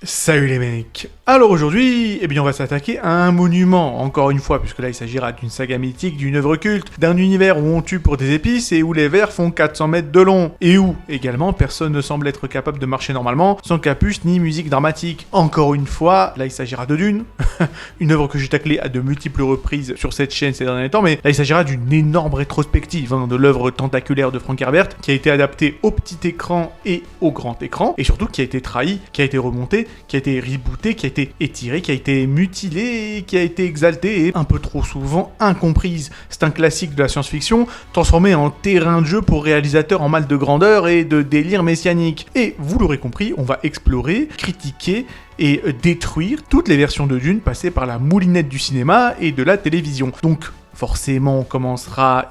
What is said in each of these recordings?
Salut les mecs. Alors aujourd'hui, on va s'attaquer à un monument, encore une fois, puisque là il s'agira d'une saga mythique, d'une œuvre culte, d'un univers où on tue pour des épices et où les vers font 400 mètres de long, et où, également, personne ne semble être capable de marcher normalement, sans capuche ni musique dramatique. Encore une fois, là il s'agira de Dune, une œuvre que j'ai taclée à de multiples reprises sur cette chaîne ces derniers temps, mais là il s'agira d'une énorme rétrospective de l'œuvre tentaculaire de Frank Herbert, qui a été adaptée au petit écran et au grand écran, et surtout qui a été trahi, qui a été remonté, qui a été rebooté, qui a été étiré, qui a été mutilé, qui a été exalté et un peu trop souvent incomprise. C'est un classique de la science-fiction transformé en terrain de jeu pour réalisateurs en mal de grandeur et de délire messianique. Et vous l'aurez compris, on va explorer, critiquer et détruire toutes les versions de Dune passées par la moulinette du cinéma et de la télévision. Donc forcément, on commencera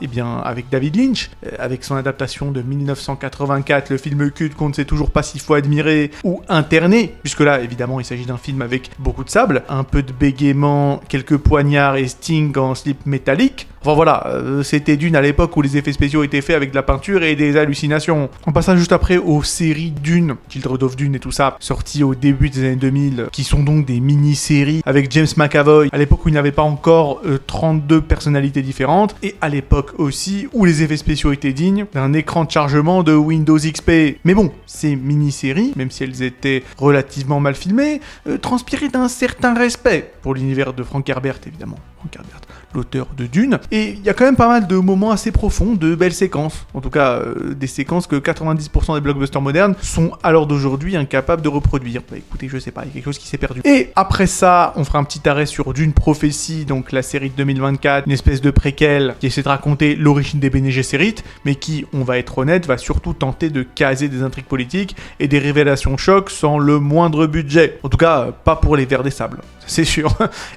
avec David Lynch, avec son adaptation de 1984, le film culte qu'on ne sait toujours pas s'il faut admirer ou interner, puisque là, évidemment, il s'agit d'un film avec beaucoup de sable, un peu de bégaiement, quelques poignards et Sting en slip métallique. Enfin voilà, c'était Dune à l'époque où les effets spéciaux étaient faits avec de la peinture et des hallucinations. On passera juste après aux séries Dune, Children of Dune et tout ça, sorties au début des années 2000, qui sont donc des mini-séries avec James McAvoy, à l'époque où il n'y avait pas encore 32 personnalités différentes, et à l'époque aussi où les effets spéciaux étaient dignes d'un écran de chargement de Windows XP. Mais bon, ces mini-séries, même si elles étaient relativement mal filmées, transpiraient d'un certain respect pour l'univers de Frank Herbert, évidemment. Frank Herbert, l'auteur de Dune, et il y a quand même pas mal de moments assez profonds, de belles séquences, en tout cas des séquences que 90% des blockbusters modernes sont à l'heure d'aujourd'hui incapables de reproduire. Bah écoutez, je sais pas, il y a quelque chose qui s'est perdu. Et après ça, on fera un petit arrêt sur Dune Prophétie, donc la série de 2024, une espèce de préquel qui essaie de raconter l'origine des Bene Gesserit, mais qui, on va être honnête, va surtout tenter de caser des intrigues politiques et des révélations chocs sans le moindre budget. En tout cas, pas pour les vers des sables, c'est sûr.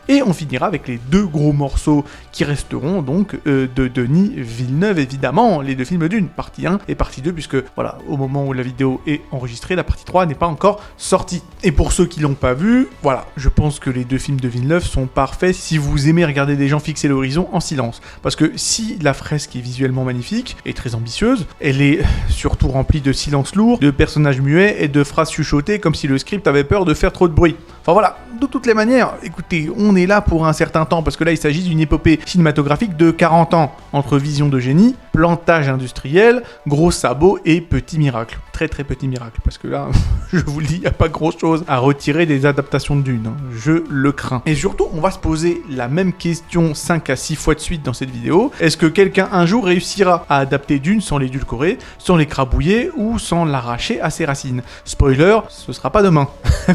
Et on finira avec les deux gros morceaux qui resteront donc de Denis Villeneuve, évidemment, les deux films Dune, partie 1 et partie 2, puisque voilà, au moment où la vidéo est enregistrée, la partie 3 n'est pas encore sortie. Et pour ceux qui l'ont pas vu, voilà, je pense que les deux films de Villeneuve sont parfaits si vous aimez regarder des gens fixer l'horizon en silence. Parce que si la fresque est visuellement magnifique et très ambitieuse, elle est surtout remplie de silences lourds, de personnages muets et de phrases chuchotées comme si le script avait peur de faire trop de bruit. Enfin voilà, de toutes les manières, écoutez, on est là pour un certain temps, parce que là il s'agit d'une épopée cinématographique de 40 ans, entre vision de génie, plantage industriel, gros sabots et petits miracles. Très très petits miracles, parce que là, je vous le dis, il n'y a pas grand chose à retirer des adaptations de Dune, je le crains. Et surtout, on va se poser la même question 5 à 6 fois de suite dans cette vidéo. Est-ce que quelqu'un un jour réussira à adapter Dune sans l'édulcorer, sans l'écrabouiller ou sans l'arracher à ses racines? Spoiler, ce sera pas demain.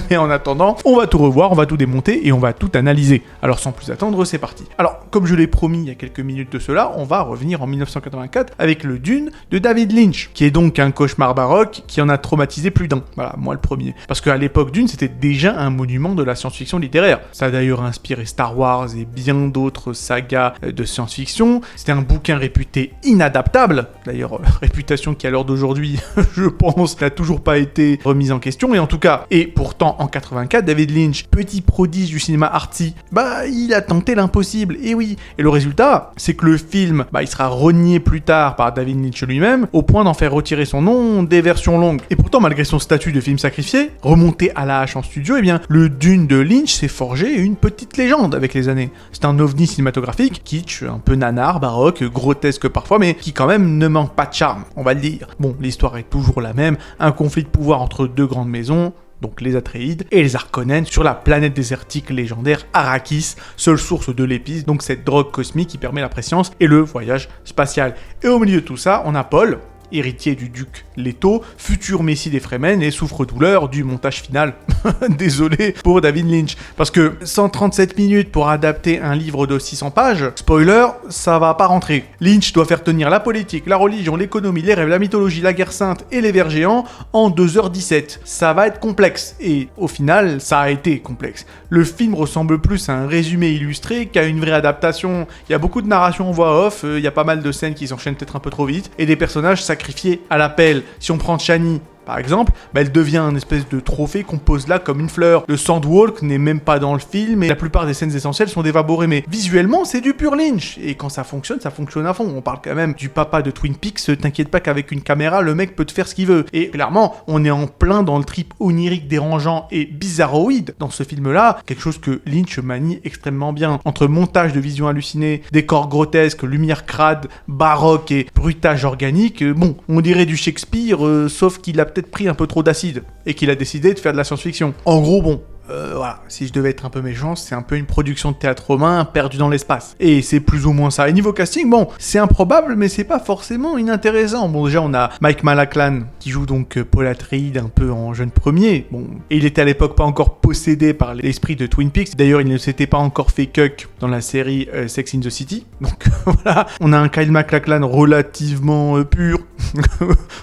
Mais en attendant, on va tout revoir, on va tout démonter et on va tout analyser. Alors sans plus attendre, c'est parti. Alors, comme je l'ai promis il y a quelques minutes de cela, on va revenir en 1984 avec le Dune de David Lynch, qui est donc un cauchemar baroque qui en a traumatisé plus d'un. Voilà, moi le premier. Parce qu'à l'époque, Dune, c'était déjà un monument de la science-fiction littéraire. Ça a d'ailleurs inspiré Star Wars et bien d'autres sagas de science-fiction. C'était un bouquin réputé inadaptable. D'ailleurs, réputation qui à l'heure d'aujourd'hui, je pense, n'a toujours pas été remise en question. Et en tout cas, et pourtant en 84, David Lynch, petit prodige du cinéma artsy, il a tenté l'impossible. Et oui. Et le résultat, c'est que le film, il sera renié plus tard par David Lynch lui-même, au point d'en faire retirer son nom des versions longues. Et pourtant, malgré son statut de film sacrifié, remonté à la hache en studio, le Dune de Lynch s'est forgé une petite légende avec les années. C'est un ovni cinématographique, kitsch, un peu nanar, baroque, grotesque parfois, mais qui quand même ne manque pas de charme, on va le dire. Bon, l'histoire est toujours la même, un conflit de pouvoir entre deux grandes maisons, donc les Atréides, et les Harkonnen sur la planète désertique légendaire Arrakis, seule source de l'épice, donc cette drogue cosmique qui permet la préscience et le voyage spatial. Et au milieu de tout ça, on a Paul, héritier du duc Leto, futur messie des Fremen et souffre-douleur du montage final. Désolé pour David Lynch. Parce que 137 minutes pour adapter un livre de 600 pages, spoiler, ça va pas rentrer. Lynch doit faire tenir la politique, la religion, l'économie, les rêves, la mythologie, la guerre sainte et les vers géants en 2h17. Ça va être complexe. Et au final, ça a été complexe. Le film ressemble plus à un résumé illustré qu'à une vraie adaptation. Il y a beaucoup de narration en voix off, il y a pas mal de scènes qui s'enchaînent peut-être un peu trop vite, et des personnages sacrifiés à l'appel. Si on prend Chani, par exemple, elle devient un espèce de trophée qu'on pose là comme une fleur. Le Sandwalk n'est même pas dans le film et la plupart des scènes essentielles sont dévaborées, mais visuellement c'est du pur Lynch. Et quand ça fonctionne à fond. On parle quand même du papa de Twin Peaks, t'inquiète pas qu'avec une caméra, le mec peut te faire ce qu'il veut. Et clairement, on est en plein dans le trip onirique, dérangeant et bizarroïde dans ce film-là, quelque chose que Lynch manie extrêmement bien. Entre montage de visions hallucinées, décors grotesques, lumière crade, baroque et bruitage organique, on dirait du Shakespeare, sauf qu'il a peut-être pris un peu trop d'acide et qu'il a décidé de faire de la science-fiction. En gros, voilà, si je devais être un peu méchant, c'est un peu une production de théâtre romain perdue dans l'espace. Et c'est plus ou moins ça. Et niveau casting, c'est improbable, mais c'est pas forcément inintéressant. Déjà, on a Mike Malaklan, qui joue donc Paul Atreides un peu en jeune premier. Et il était à l'époque pas encore possédé par l'esprit de Twin Peaks. D'ailleurs, il ne s'était pas encore fait cuck dans la série Sex in the City. Donc voilà, on a un Kyle MacLachlan relativement pur,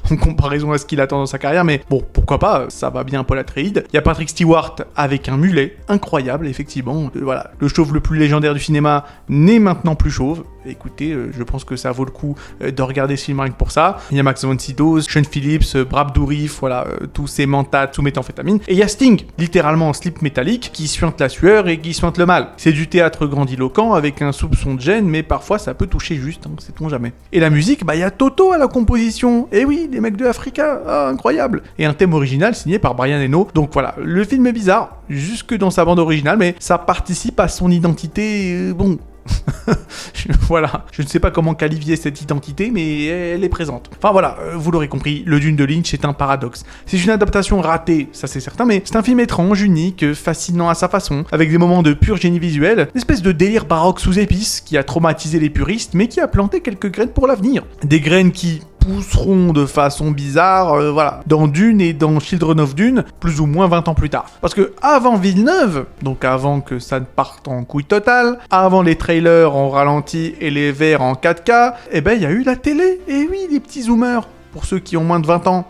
en comparaison à ce qu'il attend dans sa carrière. Mais pourquoi pas, ça va bien Paul Atreides. Il y a Patrick Stewart avec un mulet incroyable, effectivement. Voilà, le chauve le plus légendaire du cinéma n'est maintenant plus chauve. Écoutez, je pense que ça vaut le coup de regarder ce film rien que pour ça. Il y a Max von Sydow, Sean Phillips, Brad Dourif, voilà, tous ces mentats sous méthamphétamine. Et il y a Sting, littéralement en slip métallique, qui suinte la sueur et qui suinte le mal. C'est du théâtre grandiloquent avec un soupçon de gêne, mais parfois ça peut toucher juste, sait-on jamais. Et la musique, il y a Toto à la composition. Et oui, les mecs de Africa, incroyable. Et un thème original signé par Brian Eno. Donc voilà, le film est bizarre, jusque dans sa bande originale, mais ça participe à son identité, voilà, je ne sais pas comment qualifier cette identité, mais elle est présente. Enfin voilà, vous l'aurez compris, le Dune de Lynch est un paradoxe. C'est une adaptation ratée, ça c'est certain, mais c'est un film étrange, unique, fascinant à sa façon, avec des moments de pur génie visuel, une espèce de délire baroque sous épices qui a traumatisé les puristes, mais qui a planté quelques graines pour l'avenir. Des graines qui pousseront de façon bizarre, voilà, dans Dune et dans Children of Dune, plus ou moins 20 ans plus tard. Parce que avant Villeneuve, donc avant que ça ne parte en couille totale, avant les trailers en ralenti et les verts en 4K, il y a eu la télé. Et oui, les petits zoomers, pour ceux qui ont moins de 20 ans.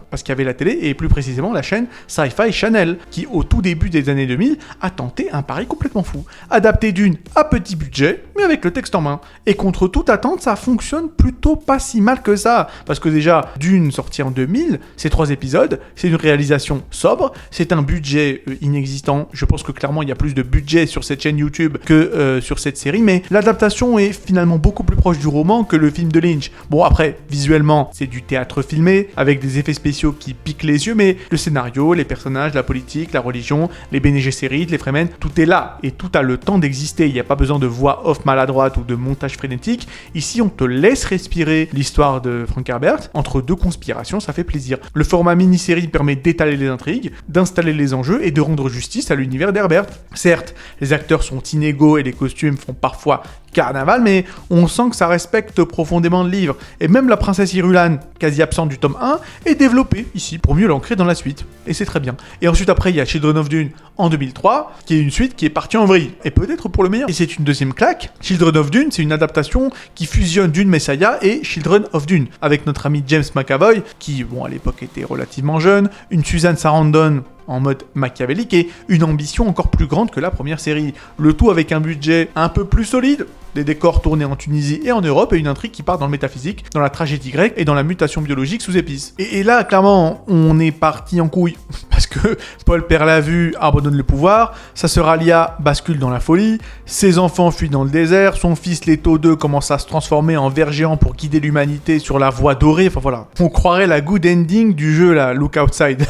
Parce qu'il y avait la télé, et plus précisément la chaîne Sci-Fi Channel, qui au tout début des années 2000 a tenté un pari complètement fou. Adapter Dune à petit budget, mais avec le texte en main. Et contre toute attente, ça fonctionne plutôt pas si mal que ça. Parce que déjà, Dune sorti en 2000, c'est 3 épisodes, c'est une réalisation sobre, c'est un budget inexistant. Je pense que clairement il y a plus de budget sur cette chaîne YouTube que sur cette série, mais l'adaptation est finalement beaucoup plus proche du roman que le film de Lynch. Après, visuellement, c'est du théâtre filmé, avec des effets spéciaux qui piquent les yeux, mais le scénario, les personnages, la politique, la religion, les Bene Gesserit, les Fremen, tout est là, et tout a le temps d'exister. Il n'y a pas besoin de voix off maladroite ou de montage frénétique. Ici, on te laisse respirer l'histoire de Frank Herbert. Entre deux conspirations, ça fait plaisir. Le format mini-série permet d'étaler les intrigues, d'installer les enjeux et de rendre justice à l'univers d'Herbert. Certes, les acteurs sont inégaux et les costumes font parfois carnaval, mais on sent que ça respecte profondément le livre. Et même la princesse Irulan, quasi absente du tome 1, est développée ici pour mieux l'ancrer dans la suite. Et c'est très bien. Et ensuite après, il y a Children of Dune en 2003, qui est une suite qui est partie en vrille. Et peut-être pour le meilleur. Et c'est une deuxième claque. Children of Dune, c'est une adaptation qui fusionne Dune Messiah et Children of Dune, avec notre ami James McAvoy, qui, à l'époque était relativement jeune, une Susan Sarandon en mode machiavélique et une ambition encore plus grande que la première série. Le tout avec un budget un peu plus solide, des décors tournés en Tunisie et en Europe et une intrigue qui part dans le métaphysique, dans la tragédie grecque et dans la mutation biologique sous épices. Et là, clairement, on est parti en couille. Parce que Paul perd la vue, abandonne le pouvoir, sa sœur Alia bascule dans la folie, ses enfants fuient dans le désert, son fils Leto II commence à se transformer en ver géant pour guider l'humanité sur la voie dorée. Enfin voilà, on croirait la good ending du jeu là, Look Outside.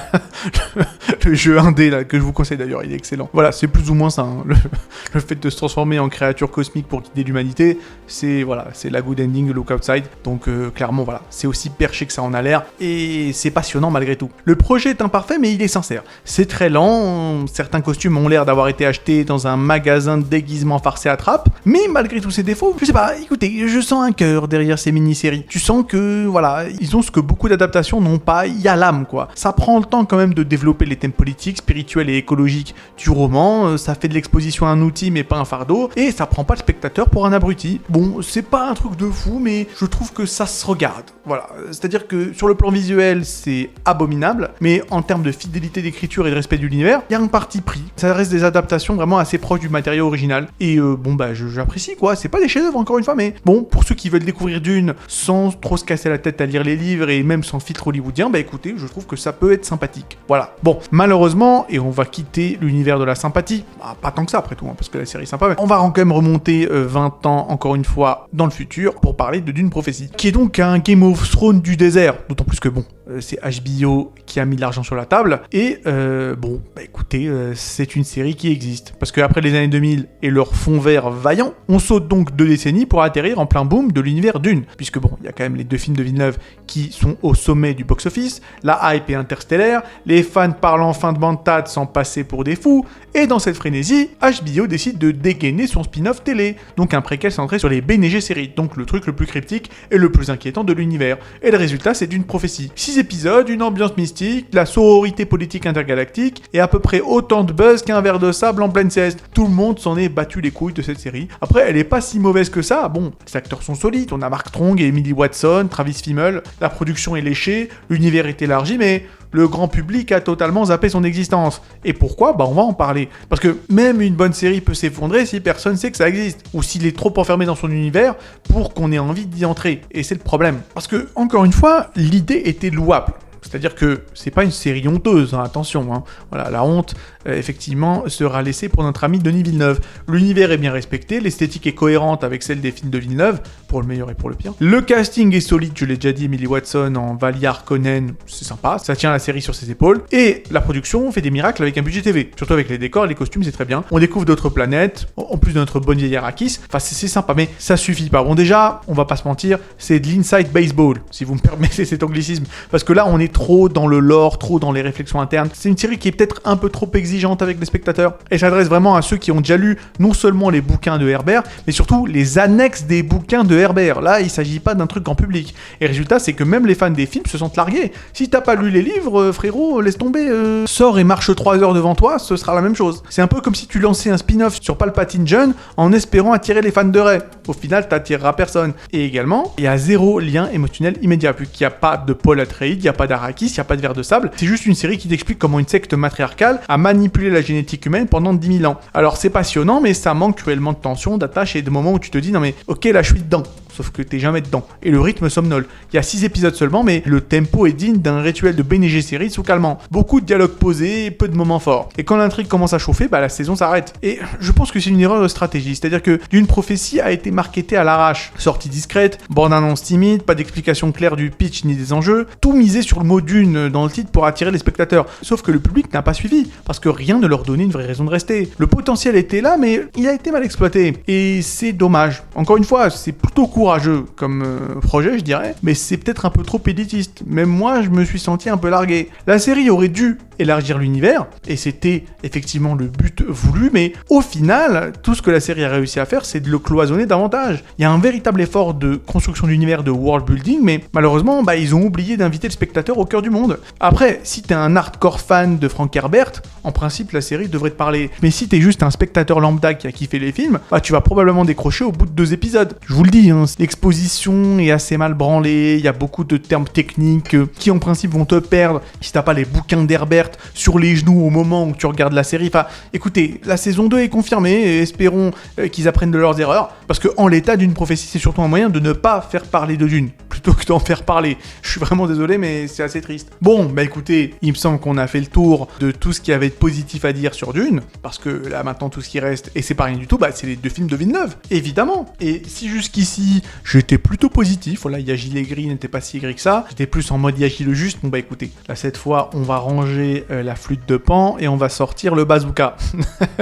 Le jeu indé là, que je vous conseille d'ailleurs, il est excellent. Voilà, c'est plus ou moins ça, le fait de se transformer en créature cosmique pour guider l'humanité, c'est la good ending de Look Outside. Donc clairement voilà, c'est aussi perché que ça en a l'air et c'est passionnant malgré tout. Le projet est imparfait mais il est sincère. C'est très lent, certains costumes ont l'air d'avoir été achetés dans un magasin de déguisement farcé à trappe, mais malgré tous ces défauts, je sais pas, écoutez, je sens un cœur derrière ces mini-séries. Tu sens que voilà, ils ont ce que beaucoup d'adaptations n'ont pas, il y a l'âme quoi. Ça prend le temps quand même de développer les thèmes politiques, spirituels et écologiques du roman, ça fait de l'exposition un outil mais pas un fardeau, et ça prend pas le spectateur pour pour un abruti. Bon, c'est pas un truc de fou, mais je trouve que ça se regarde. Voilà, c'est-à-dire que sur le plan visuel, c'est abominable, mais en termes de fidélité d'écriture et de respect de l'univers, il y a un parti pris. Ça reste des adaptations vraiment assez proches du matériau original. Et j'apprécie quoi. C'est pas des chefs-d'œuvre encore une fois, mais bon, pour ceux qui veulent découvrir Dune sans trop se casser la tête à lire les livres et même sans filtre hollywoodien, écoutez, je trouve que ça peut être sympathique. Voilà. Bon, malheureusement, et on va quitter l'univers de la sympathie, pas tant que ça après tout, parce que la série est sympa, mais on va quand même remonter 20 ans encore une fois dans le futur pour parler de Dune Prophétie, qui est donc un Game of Thrones du désert, d'autant plus que c'est HBO qui a mis de l'argent sur la table, et écoutez, c'est une série qui existe, parce qu'après les années 2000 et leur fond vert vaillant, on saute donc 2 décennies pour atterrir en plein boom de l'univers Dune, puisque il y a quand même les 2 films de Villeneuve qui sont au sommet du box-office, la hype est interstellaire, les fans parlent enfin de Bantad sans passer pour des fous, et dans cette frénésie, HBO décide de dégainer son spin-off télé, donc un préquel centré sur les BNG séries, donc le truc le plus cryptique et le plus inquiétant de l'univers. Et le résultat, c'est Dune Prophétie. 6 épisodes, une ambiance mystique, la sororité politique intergalactique, et à peu près autant de buzz qu'un verre de sable en pleine sieste. Tout le monde s'en est battu les couilles de cette série. Après, elle est pas si mauvaise que ça. Bon, les acteurs sont solides, on a Mark Strong et Emily Watson, Travis Fimmel, la production est léchée, l'univers est élargi, mais le grand public a totalement zappé son existence. Et pourquoi ? On va en parler. Parce que même une bonne série peut s'effondrer si personne sait que ça existe, ou s'il est trop enfermé dans son univers pour qu'on ait envie d'y entrer. Et c'est le problème. Parce que, encore une fois, l'idée était louable. C'est-à-dire que c'est pas une série honteuse, attention. Voilà, la honte, effectivement, sera laissée pour notre ami Denis Villeneuve. L'univers est bien respecté, l'esthétique est cohérente avec celle des films de Villeneuve, pour le meilleur et pour le pire. Le casting est solide, je l'ai déjà dit, Emily Watson en Vali Harkonnen, c'est sympa, ça tient la série sur ses épaules. Et la production fait des miracles avec un budget TV, surtout avec les décors et les costumes, c'est très bien. On découvre d'autres planètes, en plus de notre bonne vieille Arrakis, enfin c'est sympa, mais ça suffit pas. Bon déjà, on va pas se mentir, c'est de l'inside baseball, si vous me permettez cet anglicisme, parce que là on est trop dans le lore, trop dans les réflexions internes. C'est une série qui est peut-être un peu trop exigeante avec les spectateurs. Elle s'adresse vraiment à ceux qui ont déjà lu non seulement les bouquins de Herbert, mais surtout les annexes des bouquins de Herbert. Là, il s'agit pas d'un truc grand public. Et le résultat, c'est que même les fans des films se sentent largués. Si t'as pas lu les livres, frérot, laisse tomber. Sors et marche 3 heures devant toi, ce sera la même chose. C'est un peu comme si tu lançais un spin-off sur Palpatine jeune en espérant attirer les fans de Rey. Au final, t'attireras personne. Et également, il y a 0 lien émotionnel immédiat, vu qu'il n'y a pas de Paul Atreides, il n'y a pas d'Arrakis, il n'y a pas de verre de sable. C'est juste une série qui t'explique comment une secte matriarcale a manipulé la génétique humaine pendant 10 000 ans. Alors c'est passionnant, mais ça manque cruellement de tension, d'attache et de moments où tu te dis non mais ok là je suis dedans. Sauf que t'es jamais dedans. Et le rythme somnole. Il y a 6 épisodes seulement, mais le tempo est digne d'un rituel de BNG série sous calmant. Beaucoup de dialogues posés, peu de moments forts. Et quand l'intrigue commence à chauffer, la saison s'arrête. Et je pense que c'est une erreur de stratégie. C'est-à-dire que Dune Prophétie a été marketée à l'arrache. Sortie discrète, bande-annonce timide, pas d'explication claire du pitch ni des enjeux. Tout misé sur le mot Dune dans le titre pour attirer les spectateurs. Sauf que le public n'a pas suivi, parce que rien ne leur donnait une vraie raison de rester. Le potentiel était là, mais il a été mal exploité. Et c'est dommage. Encore une fois, c'est plutôt courageux comme projet, je dirais, mais c'est peut-être un peu trop élitiste. Même moi, je me suis senti un peu largué. La série aurait dû élargir l'univers, et c'était effectivement le but voulu, mais au final, tout ce que la série a réussi à faire, c'est de le cloisonner davantage. Il y a un véritable effort de construction d'univers, de world building, mais malheureusement, ils ont oublié d'inviter le spectateur au cœur du monde. Après, si t'es un hardcore fan de Frank Herbert, en principe, la série devrait te parler. Mais si t'es juste un spectateur lambda qui a kiffé les films, tu vas probablement décrocher au bout de 2 épisodes. Je vous le dis, l'exposition est assez mal branlée, il y a beaucoup de termes techniques qui en principe vont te perdre si t'as pas les bouquins d'Herbert sur les genoux au moment où tu regardes la série. Enfin, écoutez, la saison 2 est confirmée, et espérons qu'ils apprennent de leurs erreurs, parce que en l'état d'une prophétie, c'est surtout un moyen de ne pas faire parler de Dune, plutôt que d'en faire parler. Je suis vraiment désolé, mais c'est assez triste. Bon, écoutez, il me semble qu'on a fait le tour de tout ce qui avait de positif à dire sur Dune, parce que là maintenant tout ce qui reste, et c'est pas rien du tout, c'est les 2 films de Villeneuve, évidemment. Et si jusqu'ici j'étais plutôt positif, voilà, Yaji Legris n'était pas si aigri que ça, j'étais plus en mode Yaji le juste, écoutez, là cette fois on va ranger la flûte de Pan et on va sortir le bazooka,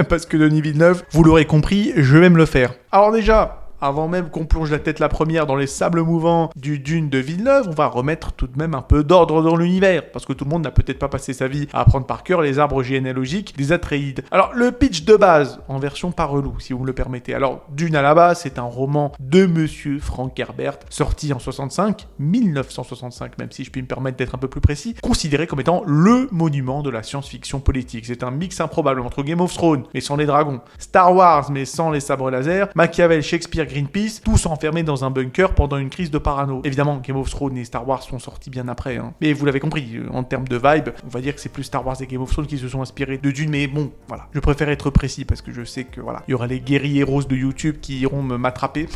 parce que Denis Villeneuve, vous l'aurez compris, je vais me le faire. Alors déjà, avant même qu'on plonge la tête la première dans les sables mouvants du Dune de Villeneuve, on va remettre tout de même un peu d'ordre dans l'univers, parce que tout le monde n'a peut-être pas passé sa vie à apprendre par cœur les arbres généalogiques des Atreides. Alors, le pitch de base, en version pas relou, si vous me le permettez. Alors, Dune à la base, c'est un roman de monsieur Frank Herbert, sorti en 1965, même si je puis me permettre d'être un peu plus précis, considéré comme étant le monument de la science-fiction politique. C'est un mix improbable entre Game of Thrones, mais sans les dragons, Star Wars, mais sans les sabres laser, Machiavel, Shakespeare, Greenpeace, tous enfermés dans un bunker pendant une crise de parano. Évidemment, Game of Thrones et Star Wars sont sortis bien après, hein. Mais vous l'avez compris, en termes de vibe, on va dire que c'est plus Star Wars et Game of Thrones qui se sont inspirés de Dune, mais bon, voilà. Je préfère être précis parce que je sais que, voilà, il y aura les guerriers roses de YouTube qui iront me m'attraper.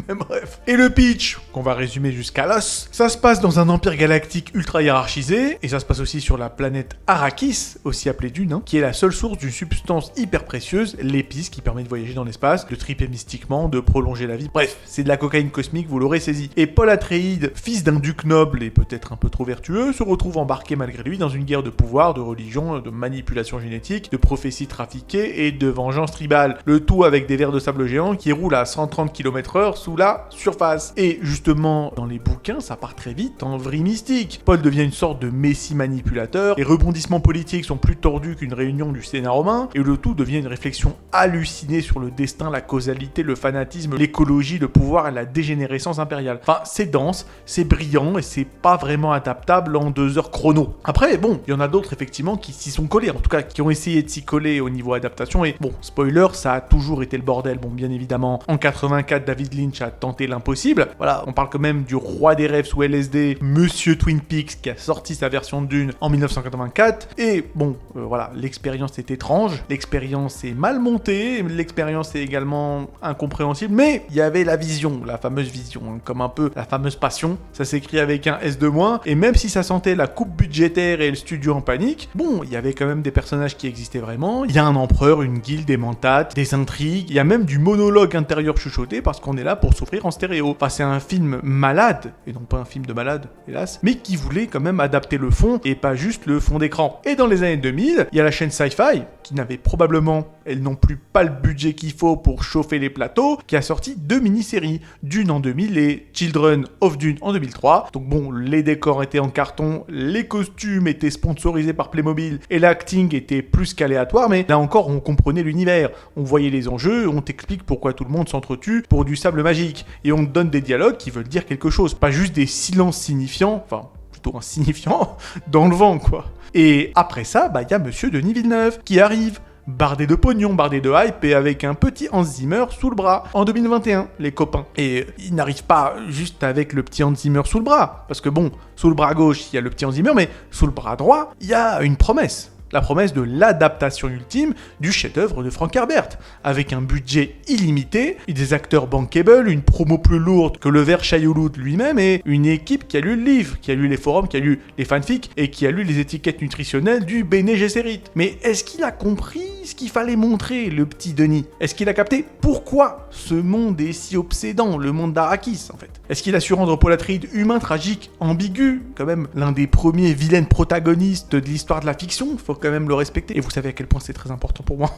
Mais bref. Et le pitch, qu'on va résumer jusqu'à l'os, ça se passe dans un empire galactique ultra hiérarchisé, et ça se passe aussi sur la planète Arrakis, aussi appelée Dune, hein, qui est la seule source d'une substance hyper précieuse, l'épice, qui permet de voyager dans l'espace, de triper mystiquement, de prolonger la vie. Bref, c'est de la cocaïne cosmique, vous l'aurez saisi. Et Paul Atreides, fils d'un duc noble et peut-être un peu trop vertueux, se retrouve embarqué malgré lui dans une guerre de pouvoir, de religion, de manipulation génétique, de prophéties trafiquées et de vengeance tribale. Le tout avec des vers de sable géants qui roulent à 130 km/h sous la surface. Et justement, dans les bouquins, ça part très vite en vrille mystique. Paul devient une sorte de messie manipulateur, les rebondissements politiques sont plus tordus qu'une réunion du Sénat romain, et le tout devient une réflexion hallucinée sur le destin, la causalité, le fanatisme, l'écologie, le pouvoir et la dégénérescence impériale. Enfin, c'est dense, c'est brillant, et c'est pas vraiment adaptable en 2 heures chrono. Après, bon, il y en a d'autres effectivement qui s'y sont collés, en tout cas qui ont essayé de s'y coller au niveau adaptation, et bon, spoiler, ça a toujours été le bordel. Bon, bien évidemment, en 84, David Lynch a tenté l'impossible. Voilà, on parle quand même du roi des rêves sous LSD, Monsieur Twin Peaks, qui a sorti sa version de Dune en 1984. Et bon, voilà, l'expérience est étrange, l'expérience est mal montée, l'expérience est également incompréhensible, mais il y avait la vision, la fameuse vision, hein, comme un peu la fameuse passion. Ça s'écrit avec un S de moins, et même si ça sentait la coupe budgétaire et le studio en panique, bon, il y avait quand même des personnages qui existaient vraiment. Il y a un empereur, une guilde, des mentats, des intrigues, il y a même du monologue intérieur chuchoté parce qu'on est là pour s'offrir en stéréo. Enfin, c'est un film malade, et non pas un film de malade, hélas, mais qui voulait quand même adapter le fond et pas juste le fond d'écran. Et dans les années 2000, il y a la chaîne Sci-Fi, qui n'avait probablement, elles non plus, pas le budget qu'il faut pour chauffer les plateaux, qui a sorti 2 mini-séries, Dune en 2000 et Children of Dune en 2003. Donc bon, les décors étaient en carton, les costumes étaient sponsorisés par Playmobil, et l'acting était plus qu'aléatoire, mais là encore, on comprenait l'univers, on voyait les enjeux, on t'explique pourquoi tout le monde s'entretue pour du sable magique, et on te donne des dialogues qui veulent dire quelque chose, pas juste des silences signifiants, enfin plutôt insignifiants, dans le vent quoi. Et après ça, bah y a Monsieur Denis Villeneuve qui arrive, bardé de pognon, bardé de hype et avec un petit Hans Zimmer sous le bras en 2021, les copains. Et il n'arrive pas juste avec le petit Hans Zimmer sous le bras, parce que bon, sous le bras gauche, il y a le petit Hans Zimmer, mais sous le bras droit, il y a une promesse. La promesse de l'adaptation ultime du chef-d'œuvre de Frank Herbert, avec un budget illimité, des acteurs bankable, une promo plus lourde que le ver Chayoulou lui-même, et une équipe qui a lu le livre, qui a lu les forums, qui a lu les fanfics, et qui a lu les étiquettes nutritionnelles du Bene Gesserit. Mais est-ce qu'il a compris ce qu'il fallait montrer, le petit Denis? Est-ce qu'il a capté pourquoi ce monde est si obsédant, le monde d'Arrakis, en fait? Est-ce qu'il a su rendre Paul Atreides humain, tragique, ambigu, quand même l'un des premiers vilains protagonistes de l'histoire de la fiction? Faut quand même le respecter. Et vous savez à quel point c'est très important pour moi.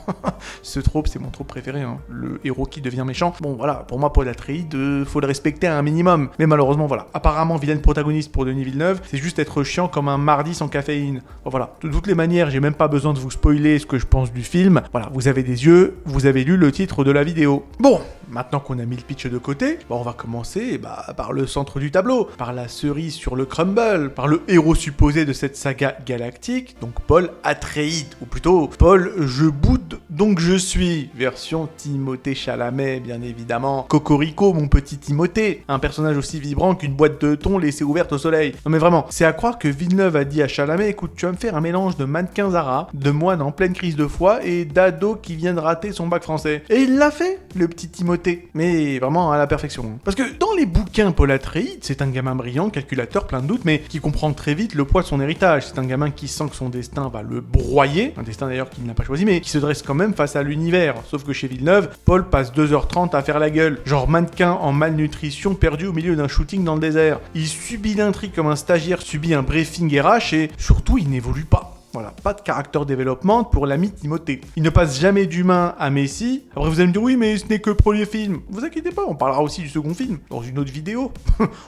Ce trope, c'est mon trope préféré, hein. Le héros qui devient méchant. Bon, voilà, pour moi, Paul Atreides, faut le respecter à un minimum. Mais malheureusement, voilà. Apparemment, vilaine protagoniste pour Denis Villeneuve, c'est juste être chiant comme un mardi sans caféine. Bon, voilà. De toutes les manières, j'ai même pas besoin de vous spoiler ce que je pense du film. Voilà, vous avez des yeux, vous avez lu le titre de la vidéo. Bon, maintenant qu'on a mis le pitch de côté, on va commencer par le centre du tableau, par la cerise sur le crumble, par le héros supposé de cette saga galactique, donc Paul Atreides, ou plutôt Paul je boude donc je suis, version Timothée Chalamet bien évidemment. Cocorico mon petit Timothée, un personnage aussi vibrant qu'une boîte de thon laissée ouverte au soleil. Non mais vraiment, c'est à croire que Villeneuve a dit à Chalamet, écoute tu vas me faire un mélange de mannequin Zara, de moine en pleine crise de foi et d'ado qui vient de rater son bac français. Et il l'a fait, le petit Timothée, mais vraiment à la perfection. Parce que dans les bouquins, Paul Atreides, c'est un gamin brillant, calculateur, plein de doutes, mais qui comprend très vite le poids de son héritage. C'est un gamin qui sent que son destin va le broyer, un destin d'ailleurs qu'il n'a pas choisi, mais qui se dresse quand même face à l'univers. Sauf que chez Villeneuve, Paul passe 2h30 à faire la gueule, genre mannequin en malnutrition perdu au milieu d'un shooting dans le désert. Il subit l'intrigue comme un stagiaire subit un briefing RH et surtout il n'évolue pas. Voilà, pas de character development pour l'ami Timothée. Il ne passe jamais d'humain à Messi. Après vous allez me dire oui mais ce n'est que le premier film. Vous inquiétez pas, on parlera aussi du second film dans une autre vidéo.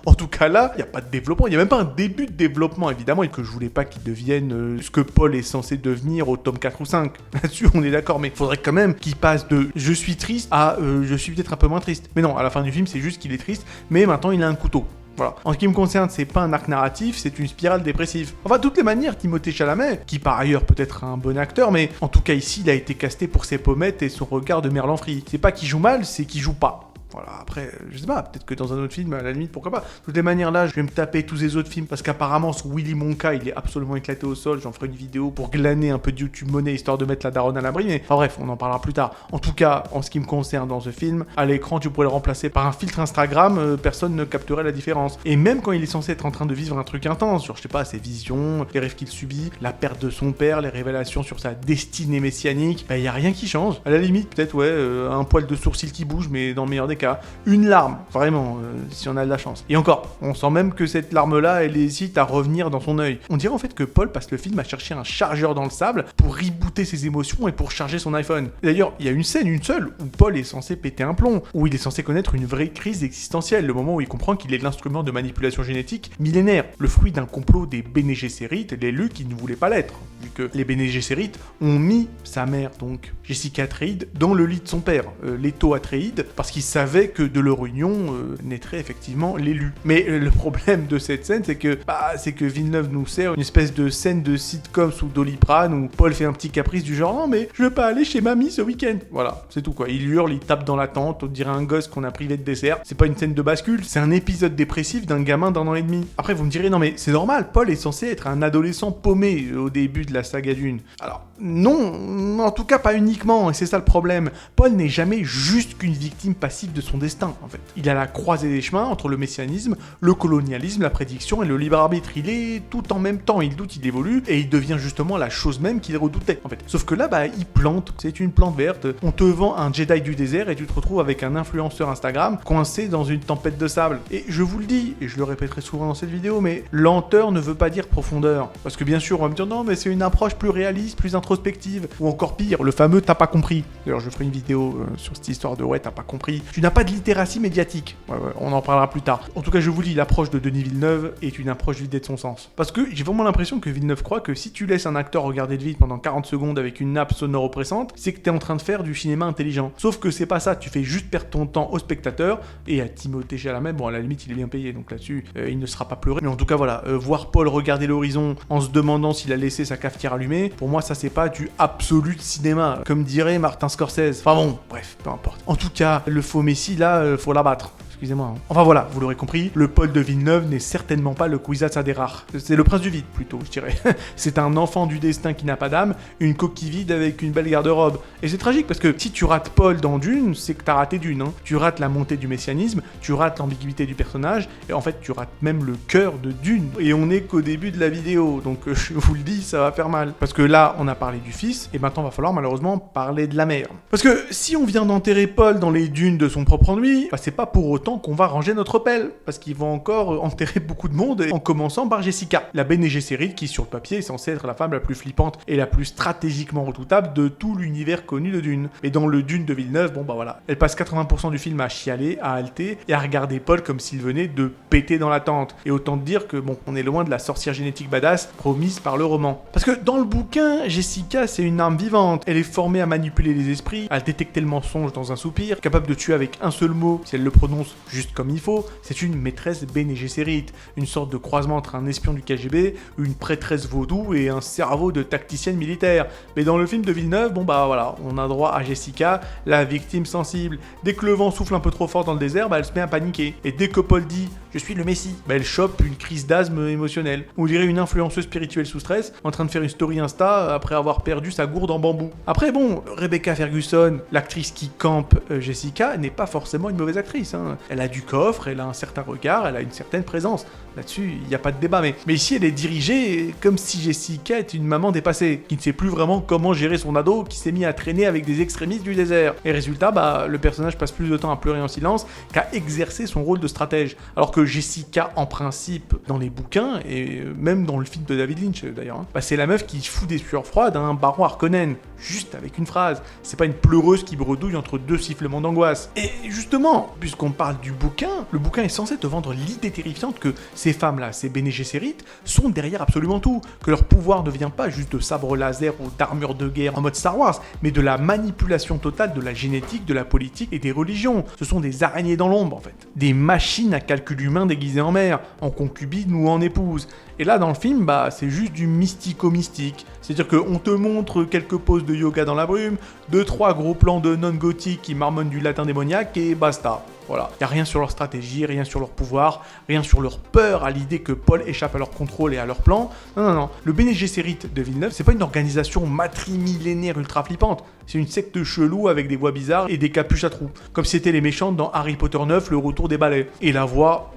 En tout cas là, il n'y a pas de développement, il n'y a même pas un début de développement évidemment et que je voulais pas qu'il devienne ce que Paul est censé devenir au tome 4 ou 5. Là-dessus on est d'accord, mais il faudrait quand même qu'il passe de je suis triste à je suis peut-être un peu moins triste. Mais non, à la fin du film c'est juste qu'il est triste, mais maintenant il a un couteau. Voilà. En ce qui me concerne, c'est pas un arc narratif, c'est une spirale dépressive. Enfin, de toutes les manières, Timothée Chalamet, qui par ailleurs peut être un bon acteur, mais en tout cas ici, il a été casté pour ses pommettes et son regard de Merlan Free. C'est pas qu'il joue mal, c'est qu'il joue pas. Voilà, après, je sais pas, peut-être que dans un autre film, à la limite, pourquoi pas. De toutes les manières, là, je vais me taper tous les autres films, parce qu'apparemment, ce Willy Wonka, il est absolument éclaté au sol, j'en ferai une vidéo pour glaner un peu de YouTube monnaie, histoire de mettre la daronne à l'abri, mais enfin bref, on en parlera plus tard. En tout cas, en ce qui me concerne dans ce film, à l'écran, tu pourrais le remplacer par un filtre Instagram, personne ne capterait la différence. Et même quand il est censé être en train de vivre un truc intense, genre, je sais pas, ses visions, les rêves qu'il subit, la perte de son père, les révélations sur sa destinée messianique, bah, y a rien qui change. À la limite, peut-être, ouais, un poil de sourcil qui bouge, mais dans le meilleur des cas, une larme, vraiment, si on a de la chance. Et encore, on sent même que cette larme-là, elle hésite à revenir dans son œil. On dirait en fait que Paul passe le film à chercher un chargeur dans le sable pour rebooter ses émotions et pour charger son iPhone. D'ailleurs, il y a une scène, une seule, où Paul est censé péter un plomb, où il est censé connaître une vraie crise existentielle, le moment où il comprend qu'il est l'instrument de manipulation génétique millénaire, le fruit d'un complot des Bene Gesserit, l'élu qui ne voulait pas l'être, vu que les Bene Gesserit ont mis sa mère, donc Jessica Atreides, dans le lit de son père, Leto Atreides, parce qu'ils savaient que de leur union naîtrait effectivement l'élu. Mais le problème de cette scène, c'est que Villeneuve nous sert une espèce de scène de sitcom sous Doliprane où Paul fait un petit caprice du genre « Non mais je veux pas aller chez mamie ce week-end ». Voilà, c'est tout quoi. Il hurle, il tape dans la tente, on dirait un gosse qu'on a privé de dessert. C'est pas une scène de bascule, c'est un épisode dépressif d'un gamin d'1 an et demi. Après vous me direz « Non mais c'est normal, Paul est censé être un adolescent paumé au début de la saga Dune ». Alors non, en tout cas pas uniquement, et c'est ça le problème. Paul n'est jamais juste qu'une victime passive de son destin, en fait. Il a la croisée des chemins entre le messianisme, le colonialisme, la prédiction et le libre arbitre. Il est tout en même temps, il doute, il évolue, et il devient justement la chose même qu'il redoutait, en fait. Sauf que là, il plante, c'est une plante verte. On te vend un Jedi du désert et tu te retrouves avec un influenceur Instagram coincé dans une tempête de sable. Et je vous le dis, et je le répéterai souvent dans cette vidéo, mais lenteur ne veut pas dire profondeur. Parce que bien sûr, on va me dire non, mais c'est une approche plus réaliste, plus introspective, ou encore pire, le fameux t'as pas compris. D'ailleurs, je ferai une vidéo sur cette histoire de ouais, t'as pas compris. Tu n'as pas de littératie médiatique. Ouais, on en parlera plus tard. En tout cas, je vous dis, l'approche de Denis Villeneuve est une approche vidée de son sens. Parce que j'ai vraiment l'impression que Villeneuve croit que si tu laisses un acteur regarder le vide pendant 40 secondes avec une nappe sonore oppressante, c'est que t'es en train de faire du cinéma intelligent. Sauf que c'est pas ça, tu fais juste perdre ton temps au spectateur et à Timothée Chalamet, bon à la limite il est bien payé, donc là-dessus il ne sera pas pleuré. Mais en tout cas voilà, voir Paul regarder l'horizon en se demandant s'il a laissé sa cafetière allumée, pour moi ça c'est pas du absolu de cinéma, comme dirait Martin Scorsese. Enfin bon, bref, peu importe. En tout cas, le faux messie là, faut l'abattre. Excusez-moi. Enfin voilà, vous l'aurez compris, le Paul de Villeneuve n'est certainement pas le Kwisatz Haderach. C'est le prince du vide, plutôt, je dirais. C'est un enfant du destin qui n'a pas d'âme, une coquille vide avec une belle garde-robe. Et c'est tragique, parce que si tu rates Paul dans Dune, c'est que t'as raté Dune. Hein. Tu rates la montée du messianisme, tu rates l'ambiguïté du personnage, et en fait, tu rates même le cœur de Dune. Et on n'est qu'au début de la vidéo, donc je vous le dis, ça va faire mal. Parce que là, on a parlé du fils, et maintenant, va falloir malheureusement parler de la mère. Parce que si on vient d'enterrer Paul dans les dunes de son propre ennui, c'est pas pour autant qu'on va ranger notre pelle, parce qu'ils vont encore enterrer beaucoup de monde, en commençant par Jessica, la Bene Gesserit qui sur le papier est censée être la femme la plus flippante et la plus stratégiquement redoutable de tout l'univers connu de Dune. Et dans le Dune de Villeneuve, voilà, elle passe 80% du film à chialer, à halter et à regarder Paul comme s'il venait de péter dans la tente. Et autant te dire que on est loin de la sorcière génétique badass promise par le roman. Parce que dans le bouquin, Jessica c'est une âme vivante, elle est formée à manipuler les esprits, à détecter le mensonge dans un soupir, capable de tuer avec un seul mot si elle le prononce juste comme il faut. C'est une maîtresse Bene Gesserit, une sorte de croisement entre un espion du KGB, une prêtresse vaudou et un cerveau de tacticienne militaire. Mais dans le film de Villeneuve, voilà, on a droit à Jessica, la victime sensible. Dès que le vent souffle un peu trop fort dans le désert, elle se met à paniquer. Et dès que Paul dit « je suis le messie », elle chope une crise d'asthme émotionnelle. On dirait une influenceuse spirituelle sous stress, en train de faire une story Insta après avoir perdu sa gourde en bambou. Après Rebecca Ferguson, l'actrice qui campe Jessica, n'est pas forcément une mauvaise actrice. Hein. Elle a du coffre, elle a un certain regard, elle a une certaine présence. Là-dessus, il n'y a pas de débat. Mais ici, elle est dirigée comme si Jessica était une maman dépassée, qui ne sait plus vraiment comment gérer son ado, qui s'est mis à traîner avec des extrémistes du désert. Et résultat, le personnage passe plus de temps à pleurer en silence qu'à exercer son rôle de stratège. Alors que Jessica, en principe, dans les bouquins, et même dans le film de David Lynch d'ailleurs, c'est la meuf qui fout des sueurs froides à un baron Harkonnen, juste avec une phrase. C'est pas une pleureuse qui bredouille entre deux sifflements d'angoisse. Et justement, puisqu'on parle du bouquin, le bouquin est censé te vendre l'idée terrifiante que ces femmes-là, ces Bene Gesserit, sont derrière absolument tout, que leur pouvoir ne vient pas juste de sabres laser ou d'armures de guerre en mode Star Wars, mais de la manipulation totale de la génétique, de la politique et des religions. Ce sont des araignées dans l'ombre en fait, des machines à calcul humain déguisées en mère, en concubine ou en épouse. Et là dans le film, c'est juste du mystico-mystique, c'est-à-dire qu'on te montre quelques poses de yoga dans la brume, 2-3 gros plans de non-gothiques qui marmonnent du latin démoniaque et basta. Voilà. Il n'y a rien sur leur stratégie, rien sur leur pouvoir, rien sur leur peur à l'idée que Paul échappe à leur contrôle et à leur plan. Non. Le Bene Gesserit de Villeneuve, c'est pas une organisation matrimillénaire ultra flippante. C'est une secte chelou avec des voix bizarres et des capuches à trous. Comme si c'était les méchants dans Harry Potter 9, le retour des balais. Et la voix...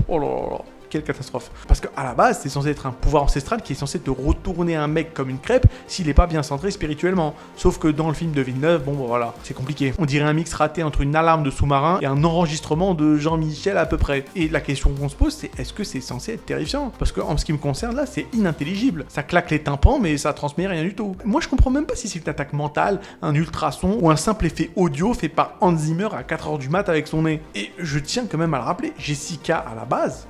Oh là là là. Quelle catastrophe. Parce qu'à la base, c'est censé être un pouvoir ancestral qui est censé te retourner un mec comme une crêpe s'il n'est pas bien centré spirituellement. Sauf que dans le film de Villeneuve, bon voilà, c'est compliqué. On dirait un mix raté entre une alarme de sous-marin et un enregistrement de Jean-Michel à peu près. Et la question qu'on se pose, c'est est-ce que c'est censé être terrifiant? Parce que en ce qui me concerne, là, c'est inintelligible. Ça claque les tympans, mais ça transmet rien du tout. Moi, je comprends même pas si c'est une attaque mentale, un ultrason ou un simple effet audio fait par Hans Zimmer à 4h du mat avec son nez. Et je tiens quand même à le rappeler, Jessica, à la base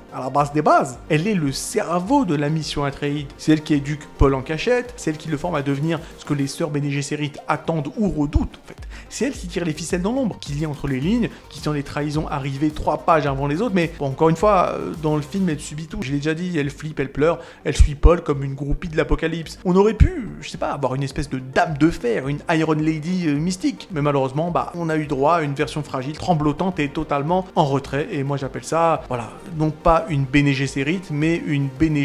des bases, elle est le cerveau de la mission Atreides. C'est elle qui éduque Paul en cachette, c'est elle qui le forme à devenir ce que les sœurs Bene Gesserit attendent ou redoutent, en fait. C'est elle qui tire les ficelles dans l'ombre, qui lit entre les lignes, qui tient les trahisons arrivées 3 pages avant les autres, mais bon, encore une fois, dans le film, elle subit tout. Je l'ai déjà dit, elle flippe, elle pleure, elle suit Paul comme une groupie de l'apocalypse. On aurait pu, je sais pas, avoir une espèce de dame de fer, une Iron Lady mystique, mais malheureusement, on a eu droit à une version fragile, tremblotante et totalement en retrait, et moi j'appelle ça, voilà, non pas une Bene Gesserit, mais une Bene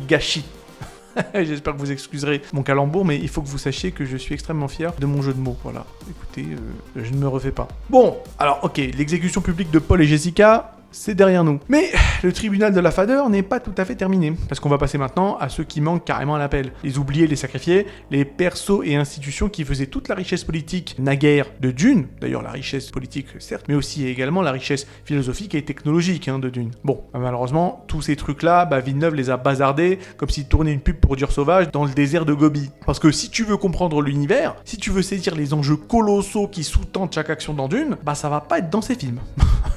Gâchis. J'espère que vous excuserez mon calembour, mais il faut que vous sachiez que je suis extrêmement fier de mon jeu de mots. Voilà, écoutez, je ne me refais pas. Bon, alors ok, l'exécution publique de Paul et Jessica, c'est derrière nous. Mais le tribunal de la Fadeur n'est pas tout à fait terminé, parce qu'on va passer maintenant à ceux qui manquent carrément à l'appel. Les oubliés, les sacrifiés, les persos et institutions qui faisaient toute la richesse politique naguère de Dune, d'ailleurs la richesse politique certes, mais aussi et également la richesse philosophique et technologique de Dune. Bon, malheureusement, tous ces trucs-là, Villeneuve les a bazardés comme s'il tournait une pub pour Dieu sauvage dans le désert de Gobi. Parce que si tu veux comprendre l'univers, si tu veux saisir les enjeux colossaux qui sous-tendent chaque action dans Dune, ça va pas être dans ces films.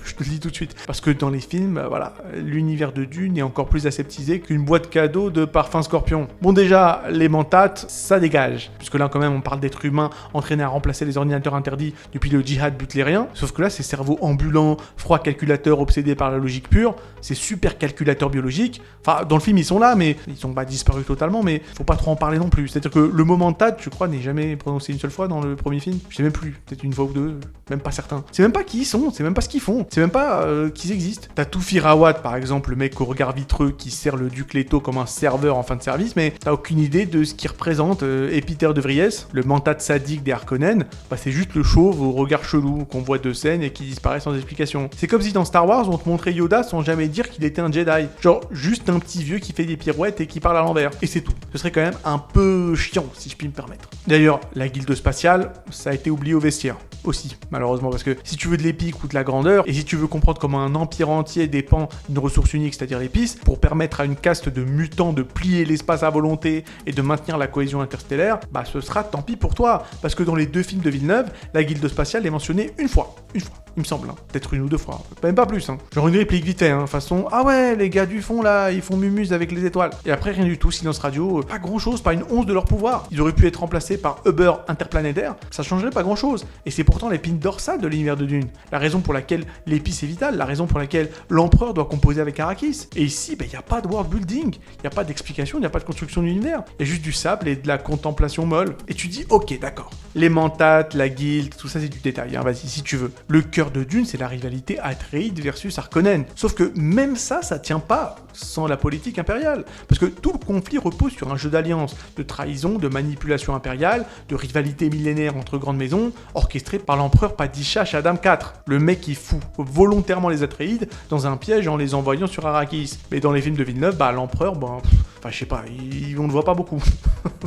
Je te le dis tout de suite. Parce que dans les films, voilà, l'univers de Dune est encore plus aseptisé qu'une boîte cadeau de parfum Scorpion. Bon, déjà, les mentats, ça dégage. Puisque là, quand même, on parle d'êtres humains entraînés à remplacer les ordinateurs interdits depuis le djihad butlérien. Sauf que là, c'est cerveau ambulant, froid calculateur obsédé par la logique pure. C'est super calculateur biologique. Enfin, dans le film, ils sont là, mais ils sont pas disparus totalement, mais faut pas trop en parler non plus. C'est-à-dire que le mot mentat, je crois, n'est jamais prononcé une seule fois dans le premier film. Je sais même plus. Peut-être une fois ou deux. Même pas certain. C'est même pas qui ils sont. C'est même pas ce qu'ils font. C'est même pas qu'ils existent. T'as Toufi Rawat, par exemple, le mec au regard vitreux qui sert le duc Leto comme un serveur en fin de service, mais t'as aucune idée de ce qu'il représente. Et Peter de Vries, le mentat sadique des Harkonnen, c'est juste le chauve au regard chelou qu'on voit de scène et qui disparaît sans explication. C'est comme si dans Star Wars, on te montrait Yoda sans jamais dire qu'il était un Jedi. Genre, juste un petit vieux qui fait des pirouettes et qui parle à l'envers. Et c'est tout. Ce serait quand même un peu chiant, si je puis me permettre. D'ailleurs, la guilde spatiale, ça a été oublié au vestiaire. Aussi, malheureusement, parce que si tu veux de l'épique ou de la grandeur, et si tu veux comprendre comment un empire entier dépend d'une ressource unique, c'est-à-dire l'épice, pour permettre à une caste de mutants de plier l'espace à volonté et de maintenir la cohésion interstellaire, ce sera tant pis pour toi. Parce que dans les 2 films de Villeneuve, la guilde spatiale est mentionnée une fois, il me semble, peut-être 1 ou 2 fois, même pas plus. Genre une réplique vite fait, façon, ah ouais, les gars du fond là, ils font mumuse avec les étoiles. Et après rien du tout, silence radio, pas grand-chose, pas une once de leur pouvoir. Ils auraient pu être remplacés par Uber interplanétaire, ça changerait pas grand-chose. Et c'est pourtant l'épine dorsale de l'univers de Dune. La raison pour laquelle l'épice est vitale, la raison pour laquelle l'empereur doit composer avec Arrakis. Et ici, il n'y a pas de world building, il n'y a pas d'explication, il n'y a pas de construction d'univers. Il y a juste du sable et de la contemplation molle. Et tu dis, ok, d'accord. Les mentats, la guilde, tout ça c'est du détail, vas-y, si tu veux. Le cœur de Dune, c'est la rivalité Atreides versus Harkonnen. Sauf que même ça tient pas sans la politique impériale. Parce que tout le conflit repose sur un jeu d'alliance, de trahison, de manipulation impériale, de rivalité millénaire entre grandes maisons, orchestré par l'empereur Padishah Shaddam IV. Le mec qui fout volontairement les Atreides dans un piège en les envoyant sur Arrakis. Mais dans les films de Villeneuve, l'empereur, je sais pas, on ne le voit pas beaucoup.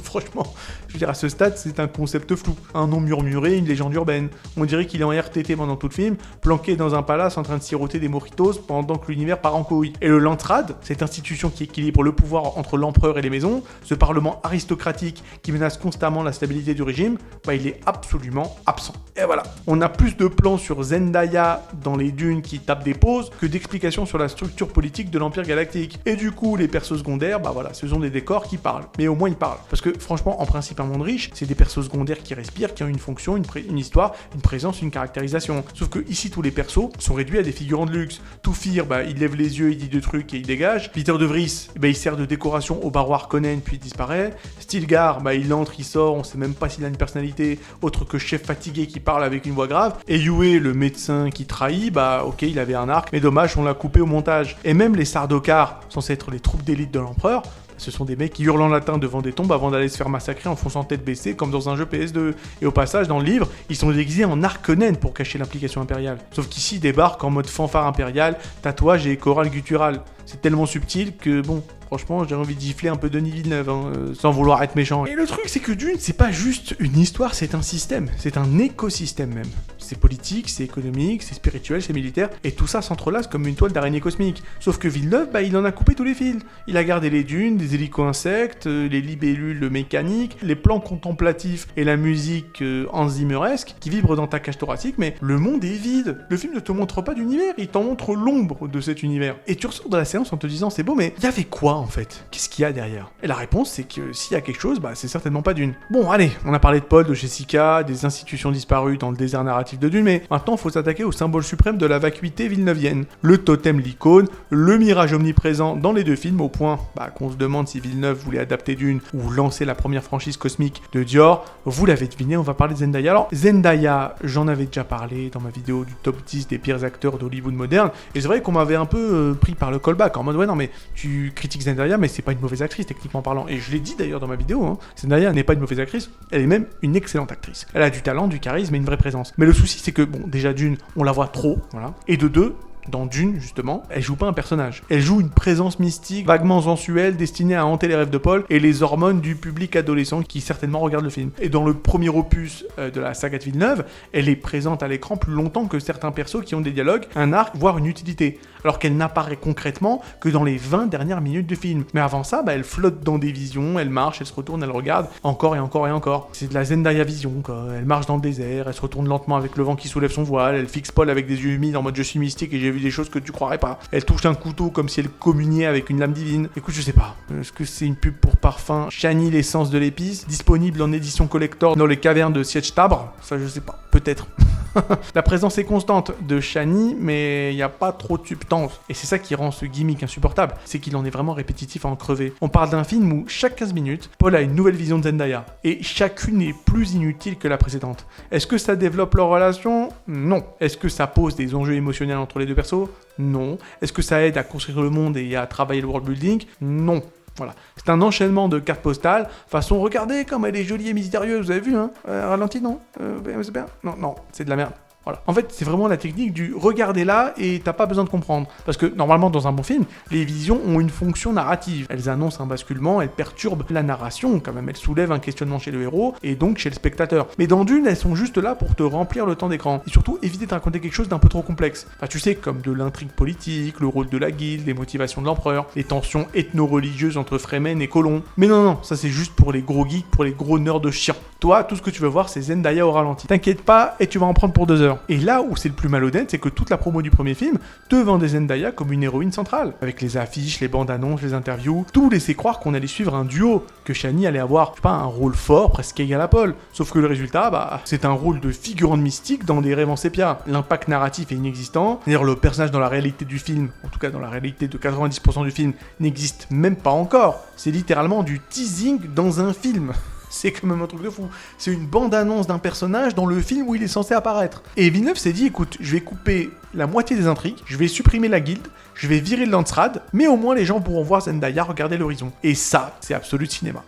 Franchement, je veux dire, à ce stade, c'est un concept flou. Un nom murmuré, une légende urbaine. On dirait qu'il est en RTT pendant tout le film, planqué dans un palace en train de siroter des mojitos pendant que l'univers part en couille. Et le Lantrad, cette institution qui équilibre le pouvoir entre l'empereur et les maisons, ce parlement aristocratique qui menace constamment la stabilité du régime, il est absolument absent. Et voilà, on a plus de plans sur Zendaya dans les dunes qui tapent des pauses que d'explications sur la structure politique de l'Empire galactique. Et du coup, les persos secondaires, ce sont des décors qui parlent. Mais au moins, ils parlent. Parce que franchement, en principe, un monde riche, c'est des persos secondaires qui respirent, qui ont une fonction, une histoire, une présence, une caractérisation. Sauf que ici, tous les persos sont réduits à des figurants de luxe. Toufir, il lève les yeux, il dit 2 trucs et il dégage. Peter de Vries, il sert de décoration au baroir Harkonnen puis il disparaît. Stilgar, il entre, il sort, on sait même pas s'il a une personnalité autre que chef fatigué qui parle avec une voix grave, et Yue, le médecin qui trahit, bah ok, il avait un arc, mais dommage, on l'a coupé au montage. Et même les Sardaukar, censés être les troupes d'élite de l'empereur, ce sont des mecs qui hurlent en latin devant des tombes avant d'aller se faire massacrer en fonçant tête baissée comme dans un jeu PS2. Et au passage, dans le livre, ils sont déguisés en Harkonnen pour cacher l'implication impériale. Sauf qu'ici, ils débarquent en mode fanfare impériale, tatouage et chorale gutturale. C'est tellement subtil que bon, franchement, j'ai envie de gifler un peu Denis Villeneuve, sans vouloir être méchant. Et le truc, c'est que Dune, c'est pas juste une histoire, c'est un système. C'est un écosystème même. C'est politique, c'est économique, c'est spirituel, c'est militaire, et tout ça s'entrelace comme une toile d'araignée cosmique. Sauf que Villeneuve, bah, il en a coupé tous les fils. Il a gardé les dunes, des hélico-insectes, les libellules mécaniques, les plans contemplatifs et la musique enzymeresque qui vibre dans ta cage thoracique, mais le monde est vide. Le film ne te montre pas d'univers, il t'en montre l'ombre de cet univers. Et tu ressors de la séance en te disant, c'est beau, mais il y avait quoi en fait? Qu'est-ce qu'il y a derrière? Et la réponse, c'est que s'il y a quelque chose, bah, c'est certainement pas Dune. Bon, allez, on a parlé de Paul, de Jessica, des institutions disparues dans le désert narratif de Dune, mais maintenant, il faut s'attaquer au symbole suprême de la vacuité villeneuvienne. Le totem, l'icône, le mirage omniprésent dans les deux films, au point qu'on se demande si Villeneuve voulait adapter Dune ou lancer la première franchise cosmique de Dior. Vous l'avez deviné, on va parler de Zendaya. Alors, Zendaya, j'en avais déjà parlé dans ma vidéo du top 10 des pires acteurs d'Hollywood moderne, et c'est vrai qu'on m'avait un peu pris par le callback, en mode ouais non mais tu critiques Zendaya, mais c'est pas une mauvaise actrice techniquement parlant, et je l'ai dit d'ailleurs dans ma vidéo, Zendaya n'est pas une mauvaise actrice, elle est même une excellente actrice. Elle a du talent, du charisme et une vraie présence. Mais le souci c'est que, bon, déjà Dune, on la voit trop, voilà, et de deux, dans Dune, justement, elle joue pas un personnage. Elle joue une présence mystique, vaguement sensuelle, destinée à hanter les rêves de Paul et les hormones du public adolescent qui certainement regarde le film. Et dans le premier opus de la saga de Villeneuve, elle est présente à l'écran plus longtemps que certains persos qui ont des dialogues, un arc, voire une utilité. Alors qu'elle n'apparaît concrètement que dans les 20 dernières minutes du film. Mais avant ça, elle flotte dans des visions, elle marche, elle se retourne, elle regarde, encore et encore et encore. C'est de la Zendaya vision, quoi. Elle marche dans le désert, elle se retourne lentement avec le vent qui soulève son voile, elle fixe Paul avec des yeux humides en mode je suis mystique et j'ai vu des choses que tu croirais pas. Elle touche un couteau comme si elle communiait avec une lame divine. Écoute, je sais pas. Est-ce que c'est une pub pour parfum Chani l'essence de l'épice, disponible en édition collector dans les cavernes de Sietch Tabre? Ça, je sais pas. Peut-être. La présence est constante de Chani, mais il n'y a pas trop de substance. Et c'est ça qui rend ce gimmick insupportable. C'est qu'il en est vraiment répétitif à en crever. On parle d'un film où chaque 15 minutes, Paul a une nouvelle vision de Zendaya. Et chacune est plus inutile que la précédente. Est-ce que ça développe leur relation? Non. Est-ce que ça pose des enjeux émotionnels entre les deux persos? Non. Est-ce que ça aide à construire le monde et à travailler le world building? Non. Voilà. C'est un enchaînement de cartes postales, façon regardez comme elle est jolie et mystérieuse, vous avez vu, ralenti, non c'est bien. Non, c'est de la merde. Voilà. En fait, c'est vraiment la technique du regarder là et t'as pas besoin de comprendre. Parce que normalement, dans un bon film, les visions ont une fonction narrative. Elles annoncent un basculement, elles perturbent la narration, quand même, elles soulèvent un questionnement chez le héros et donc chez le spectateur. Mais dans Dune, elles sont juste là pour te remplir le temps d'écran. Et surtout, éviter de raconter quelque chose d'un peu trop complexe. Enfin, tu sais, comme de l'intrigue politique, le rôle de la guilde, les motivations de l'empereur, les tensions ethno-religieuses entre Fremen et colons. Mais non, ça c'est juste pour les gros geeks, pour les gros nerds de chiens. Toi, tout ce que tu veux voir, c'est Zendaya au ralenti. T'inquiète pas, et tu vas en prendre pour 2 heures. Et là où c'est le plus malhonnête, c'est que toute la promo du premier film te vendait Zendaya comme une héroïne centrale. Avec les affiches, les bandes annonces, les interviews, tout laissait croire qu'on allait suivre un duo, que Chani allait avoir, un rôle fort, presque égal à Paul. Sauf que le résultat, c'est un rôle de figurante mystique dans des rêves en sépia. L'impact narratif est inexistant, c'est-à-dire le personnage dans la réalité du film, en tout cas dans la réalité de 90% du film, n'existe même pas encore. C'est littéralement du teasing dans un film. C'est quand même un truc de fou. C'est une bande-annonce d'un personnage dans le film où il est censé apparaître. Et Villeneuve s'est dit, écoute, je vais couper la moitié des intrigues, je vais supprimer la guilde, je vais virer le Landsraad, mais au moins les gens pourront voir Zendaya regarder l'horizon. Et ça, c'est absolu cinéma.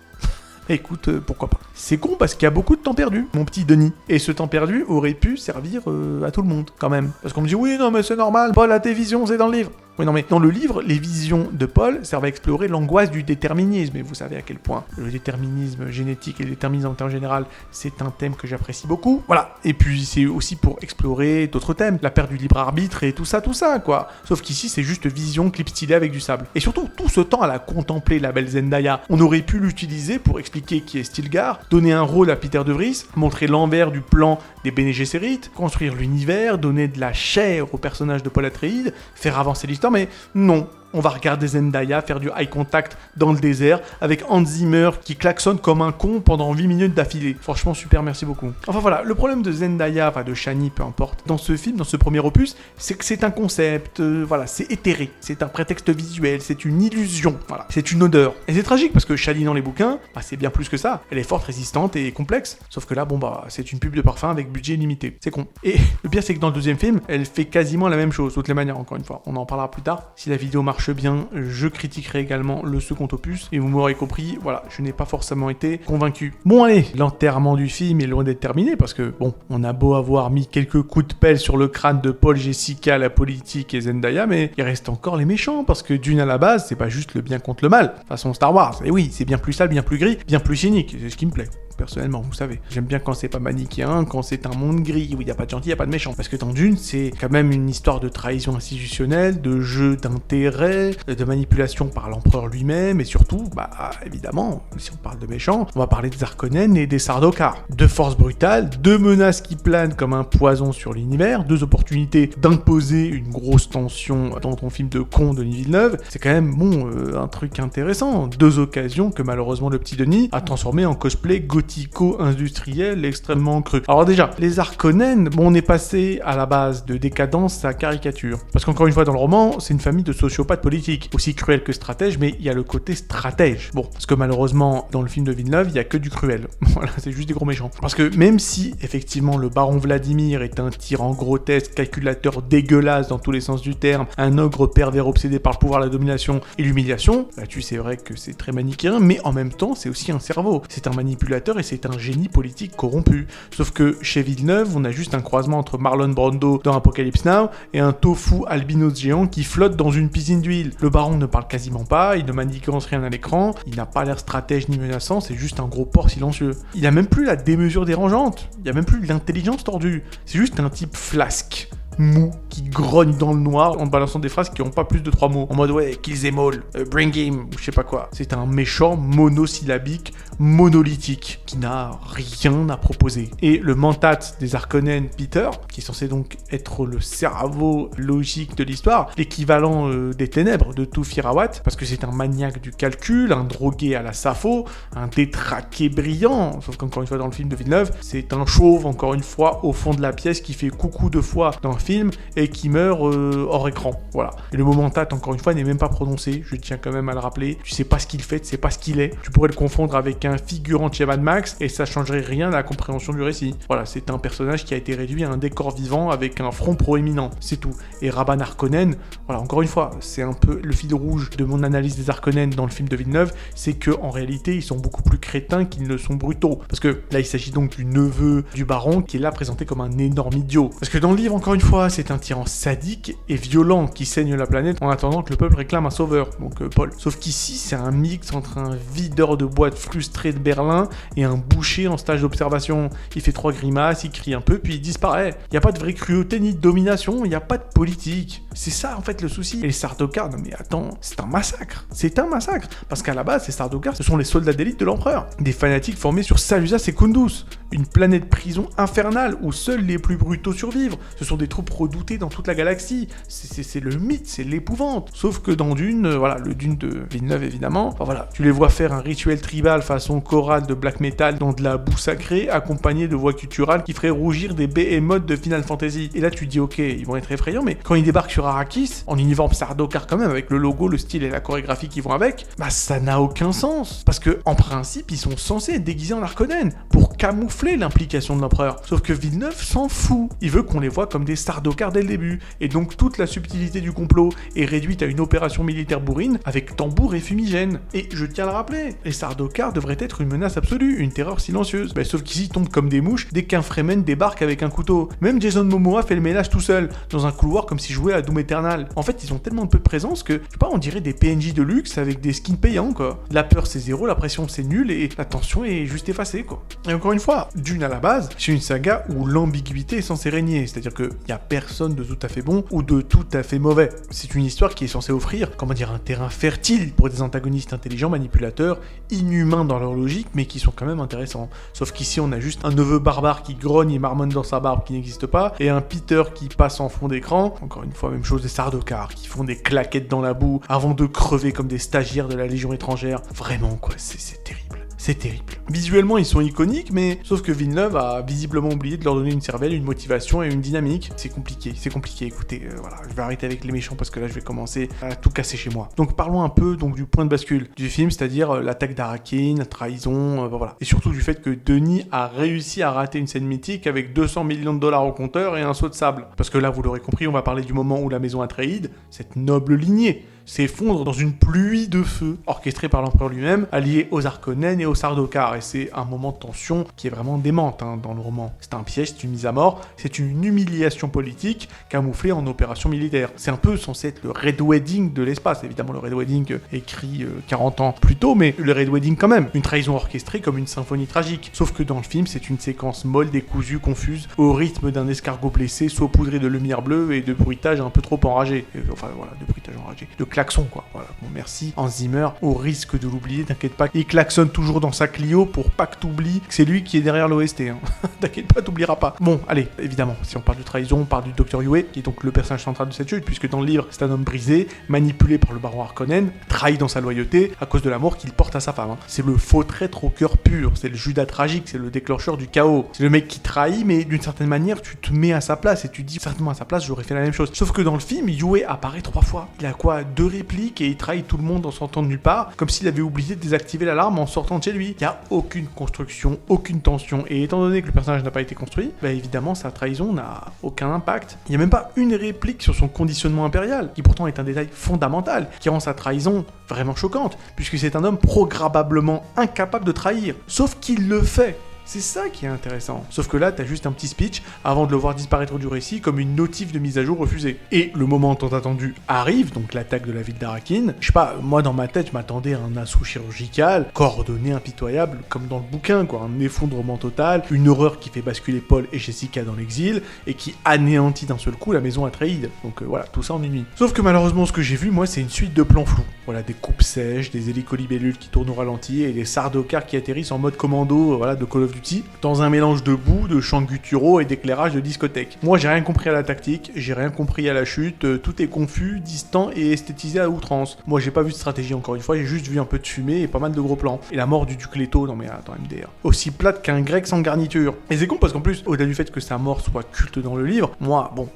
Écoute, pourquoi pas. C'est con parce qu'il y a beaucoup de temps perdu, mon petit Denis. Et ce temps perdu aurait pu servir à tout le monde, quand même. Parce qu'on me dit, oui, non, mais c'est normal, Paul a tes visions, c'est dans le livre. Oui, non, mais dans le livre, les visions de Paul servent à explorer l'angoisse du déterminisme. Et vous savez à quel point le déterminisme génétique et le déterminisme en général, c'est un thème que j'apprécie beaucoup. Voilà. Et puis, c'est aussi pour explorer d'autres thèmes. La perte du libre arbitre et tout ça, quoi. Sauf qu'ici, c'est juste vision, clip stylé avec du sable. Et surtout, tout ce temps à la contempler, la belle Zendaya, on aurait pu l'utiliser pour expliquer qui est Stilgar, donner un rôle à Peter De Vries, montrer l'envers du plan des Bene Gesserit, construire l'univers, donner de la chair au personnage de Paul Atreides, faire avancer l'histoire, mais non. On va regarder Zendaya faire du eye contact dans le désert avec Hans Zimmer qui klaxonne comme un con pendant 8 minutes d'affilée. Franchement, super, merci beaucoup. Enfin voilà, le problème de Zendaya, enfin de Shani, peu importe, dans ce film, dans ce premier opus, c'est que c'est un concept, voilà, c'est éthéré, c'est un prétexte visuel, c'est une illusion, voilà, c'est une odeur. Et c'est tragique parce que Shani dans les bouquins, bah, c'est bien plus que ça. Elle est forte, résistante et complexe. Sauf que là, bon bah, c'est une pub de parfum avec budget limité. C'est con. Et le pire, c'est que dans le deuxième film, elle fait quasiment la même chose, de toutes les manières, encore une fois. On en parlera plus tard. Si la vidéo marche bien, je critiquerai également le second opus. Et vous m'aurez compris, voilà, je n'ai pas forcément été convaincu. Bon allez, l'enterrement du film est loin d'être terminé parce que, bon, on a beau avoir mis quelques coups de pelle sur le crâne de Paul, Jessica, la politique et Zendaya, mais il reste encore les méchants parce que Dune à la base, c'est pas juste le bien contre le mal, façon Star Wars. Et oui, c'est bien plus sale, bien plus gris, bien plus cynique, c'est ce qui me plaît. Personnellement, vous savez. J'aime bien quand c'est pas manichéen, quand c'est un monde gris, où il n'y a pas de gentil, il n'y a pas de méchant. Parce que dans Dune, c'est quand même une histoire de trahison institutionnelle, de jeu d'intérêt, de manipulation par l'empereur lui-même, et surtout, bah évidemment, si on parle de méchants, on va parler des Harkonnen et des Sardaukar. Deux forces brutales, deux menaces qui planent comme un poison sur l'univers, deux opportunités d'imposer une grosse tension dans ton film de con de Denis Villeneuve. C'est quand même, bon, un truc intéressant. Deux occasions que malheureusement le petit Denis a transformé en cosplay gothico-industriel extrêmement cru. Alors déjà, les Harkonnen, bon, on est passé à la base de décadence à caricature. Parce qu'encore une fois, dans le roman, c'est une famille de sociopathes politiques, aussi cruels que stratèges, mais il y a le côté stratège. Bon, parce que malheureusement, dans le film de Villeneuve, il y a que du cruel. Voilà, c'est juste des gros méchants. Parce que même si, effectivement, le baron Vladimir est un tyran grotesque, calculateur dégueulasse dans tous les sens du terme, un ogre pervers obsédé par le pouvoir, la domination et l'humiliation, là-dessus, c'est vrai que c'est très manichéen, mais en même temps, c'est aussi un cerveau. C'est un manipulateur et c'est un génie politique corrompu. Sauf que chez Villeneuve, on a juste un croisement entre Marlon Brando dans Apocalypse Now et un tofu albinos géant qui flotte dans une piscine d'huile. Le baron ne parle quasiment pas, il ne manigance rien à l'écran, il n'a pas l'air stratège ni menaçant, c'est juste un gros porc silencieux. Il a même plus la démesure dérangeante, il y a même plus l'intelligence tordue, c'est juste un type flasque. Mou, qui grogne dans le noir en balançant des phrases qui ont pas plus de 3 mots. En mode ouais, kill them all, bring him, ou je sais pas quoi. C'est un méchant monosyllabique, monolithique, qui n'a rien à proposer. Et le mentat des Harkonnen, Peter, qui est censé donc être le cerveau logique de l'histoire, l'équivalent des ténèbres de Tufirawat, parce que c'est un maniaque du calcul, un drogué à la Sappho, un détraqué brillant, sauf qu'encore une fois dans le film de Villeneuve, c'est un chauve, encore une fois, au fond de la pièce, qui fait coucou 2 fois dans le film et qui meurt hors écran. Voilà. Et le moment tat, encore une fois, n'est même pas prononcé. Je tiens quand même à le rappeler. Tu sais pas ce qu'il fait, tu sais pas ce qu'il est. Tu pourrais le confondre avec un figurant de chez Mad Max et ça changerait rien à la compréhension du récit. Voilà, c'est un personnage qui a été réduit à un décor vivant avec un front proéminent. C'est tout. Et Rabban Harkonnen, voilà, encore une fois, c'est un peu le fil rouge de mon analyse des Harkonnen dans le film de Villeneuve, c'est que en réalité, ils sont beaucoup plus crétins qu'ils ne sont brutaux. Parce que là, il s'agit donc du neveu du baron qui est là présenté comme un énorme idiot. Parce que dans le livre, encore une fois, c'est un tyran sadique et violent qui saigne la planète en attendant que le peuple réclame un sauveur, donc Paul. Sauf qu'ici, c'est un mix entre un videur de boîte frustré de Berlin et un boucher en stage d'observation. Il fait 3 grimaces, il crie un peu, puis il disparaît. Il n'y a pas de vraie cruauté ni de domination, il n'y a pas de politique. C'est ça, en fait, le souci. Et les Sardaukar, non mais attends, c'est un massacre. C'est un massacre. Parce qu'à la base, ces Sardaukar, ce sont les soldats d'élite de l'empereur. Des fanatiques formés sur Salusa Secundus, une planète prison infernale où seuls les plus brutaux survivent. Ce sont des troupes redoutées dans toute la galaxie. C'est le mythe, c'est l'épouvante. Sauf que dans Dune, voilà, le Dune de Villeneuve évidemment, enfin voilà, tu les vois faire un rituel tribal façon chorale de black metal dans de la boue sacrée, accompagné de voix gutturales qui feraient rougir des behemoths de Final Fantasy. Et là tu te dis ok, ils vont être effrayants, mais quand ils débarquent sur Arrakis, en uniforme Sardaukar quand même, avec le logo, le style et la chorégraphie qui vont avec, bah ça n'a aucun sens. Parce que en principe, ils sont censés être déguisés en Harkonnen pour camoufler l'implication de l'empereur. Sauf que Villeneuve s'en fout. Il veut qu'on les voit comme des Sardaukar dès le début. Et donc toute la subtilité du complot est réduite à une opération militaire bourrine avec tambour et fumigène. Et je tiens à le rappeler, les Sardaukar devraient être une menace absolue, une terreur silencieuse. Bah, sauf qu'ici ils tombent comme des mouches dès qu'un Fremen débarque avec un couteau. Même Jason Momoa fait le ménage tout seul, dans un couloir comme s'il jouait à Doom Eternal. En fait, ils ont tellement de peu de présence que, je sais pas, on dirait des PNJ de luxe avec des skins payants, quoi. La peur c'est zéro, la pression c'est nul et la tension est juste effacée, quoi. Et encore une fois, Dune à la base, c'est une saga où l'ambiguïté est censée régner, c'est-à-dire qu'il n'y a personne de tout à fait bon ou de tout à fait mauvais. C'est une histoire qui est censée offrir, un terrain fertile pour des antagonistes intelligents, manipulateurs, inhumains dans leur logique, mais qui sont quand même intéressants. Sauf qu'ici, on a juste un neveu barbare qui grogne et marmonne dans sa barbe qui n'existe pas, et un Peter qui passe en fond d'écran. Encore une fois, même chose des Sardaukar qui font des claquettes dans la boue avant de crever comme des stagiaires de la Légion étrangère. Vraiment, quoi, c'est terrible. C'est terrible. Visuellement, ils sont iconiques, mais sauf que Villeneuve a visiblement oublié de leur donner une cervelle, une motivation et une dynamique. C'est compliqué. Écoutez, voilà, je vais arrêter avec les méchants parce que là, je vais commencer à tout casser chez moi. Donc, parlons un peu du point de bascule du film, c'est-à-dire l'attaque d'Arrakeen, la trahison, voilà. Et surtout du fait que Denis a réussi à rater une scène mythique avec 200 millions de dollars au compteur et un seau de sable. Parce que là, vous l'aurez compris, on va parler du moment où la maison Atréide, cette noble lignée, s'effondre dans une pluie de feu orchestrée par l'empereur lui-même, allié aux Harkonnen et aux Sardaukar. Et c'est un moment de tension qui est vraiment démente dans le roman. C'est un piège, c'est une mise à mort, c'est une humiliation politique camouflée en opération militaire. C'est un peu censé être le Red Wedding de l'espace. Évidemment, le Red Wedding écrit 40 ans plus tôt, mais le Red Wedding quand même. Une trahison orchestrée comme une symphonie tragique. Sauf que dans le film, c'est une séquence molle, décousue, confuse, au rythme d'un escargot blessé, saupoudré de lumière bleue et de bruitage un peu trop enragé. Enfin voilà, de bruitage enragé. De klaxon quoi, voilà, bon merci. Hans Zimmer, au risque de l'oublier, t'inquiète pas, il klaxonne toujours dans sa Clio pour pas que t'oublies que c'est lui qui est derrière l'OST, hein. T'inquiète pas, t'oublieras pas. Bon, allez, évidemment, si on parle de trahison, on parle du Dr. Yue, qui est donc le personnage central de cette chute, puisque dans le livre, c'est un homme brisé, manipulé par le baron Harkonnen, trahi dans sa loyauté, à cause de l'amour qu'il porte à sa femme, hein. C'est le faux traître au cœur pur, c'est le Judas tragique, c'est le déclencheur du chaos. C'est le mec qui trahit, mais d'une certaine manière, tu te mets à sa place, et tu dis, certainement à sa place, j'aurais fait la même chose. Sauf que dans le film, Yue apparaît 3 fois. Il a quoi, 2 répliques et il trahit tout le monde en sortant de nulle part, comme s'il avait oublié de désactiver l'alarme en sortant de chez lui. Il n'y a aucune construction, aucune tension, et étant donné que le personnage n'a pas été construit, bah évidemment sa trahison n'a aucun impact. Il n'y a même pas une réplique sur son conditionnement impérial, qui pourtant est un détail fondamental, qui rend sa trahison vraiment choquante, puisque c'est un homme programmablement incapable de trahir, sauf qu'il le fait. C'est ça qui est intéressant. Sauf que là, t'as juste un petit speech avant de le voir disparaître du récit comme une notif de mise à jour refusée. Et le moment tant attendu arrive, donc l'attaque de la ville d'Arrakeen. Je sais pas, moi dans ma tête, je m'attendais à un assaut chirurgical, coordonné, impitoyable, comme dans le bouquin, quoi. Un effondrement total, une horreur qui fait basculer Paul et Jessica dans l'exil, et qui anéantit d'un seul coup la maison Atréide. Donc voilà, tout ça en une nuit. Sauf que malheureusement, ce que j'ai vu, moi, c'est une suite de plans flous. Voilà, des coupes sèches, des hélicolibellules qui tournent au ralenti, et des Sardaukar qui atterrissent en mode commando, voilà, de Call of Duty, dans un mélange de boue, de chants gutturaux et d'éclairage de discothèque. Moi, j'ai rien compris à la tactique, j'ai rien compris à la chute, tout est confus, distant et esthétisé à outrance. Moi, j'ai pas vu de stratégie encore une fois, j'ai juste vu un peu de fumée et pas mal de gros plans. Et la mort du duc Leto, non mais attends, MDR. Aussi plate qu'un grec sans garniture. Et c'est con parce qu'en plus, au-delà du fait que sa mort soit culte dans le livre, moi, bon,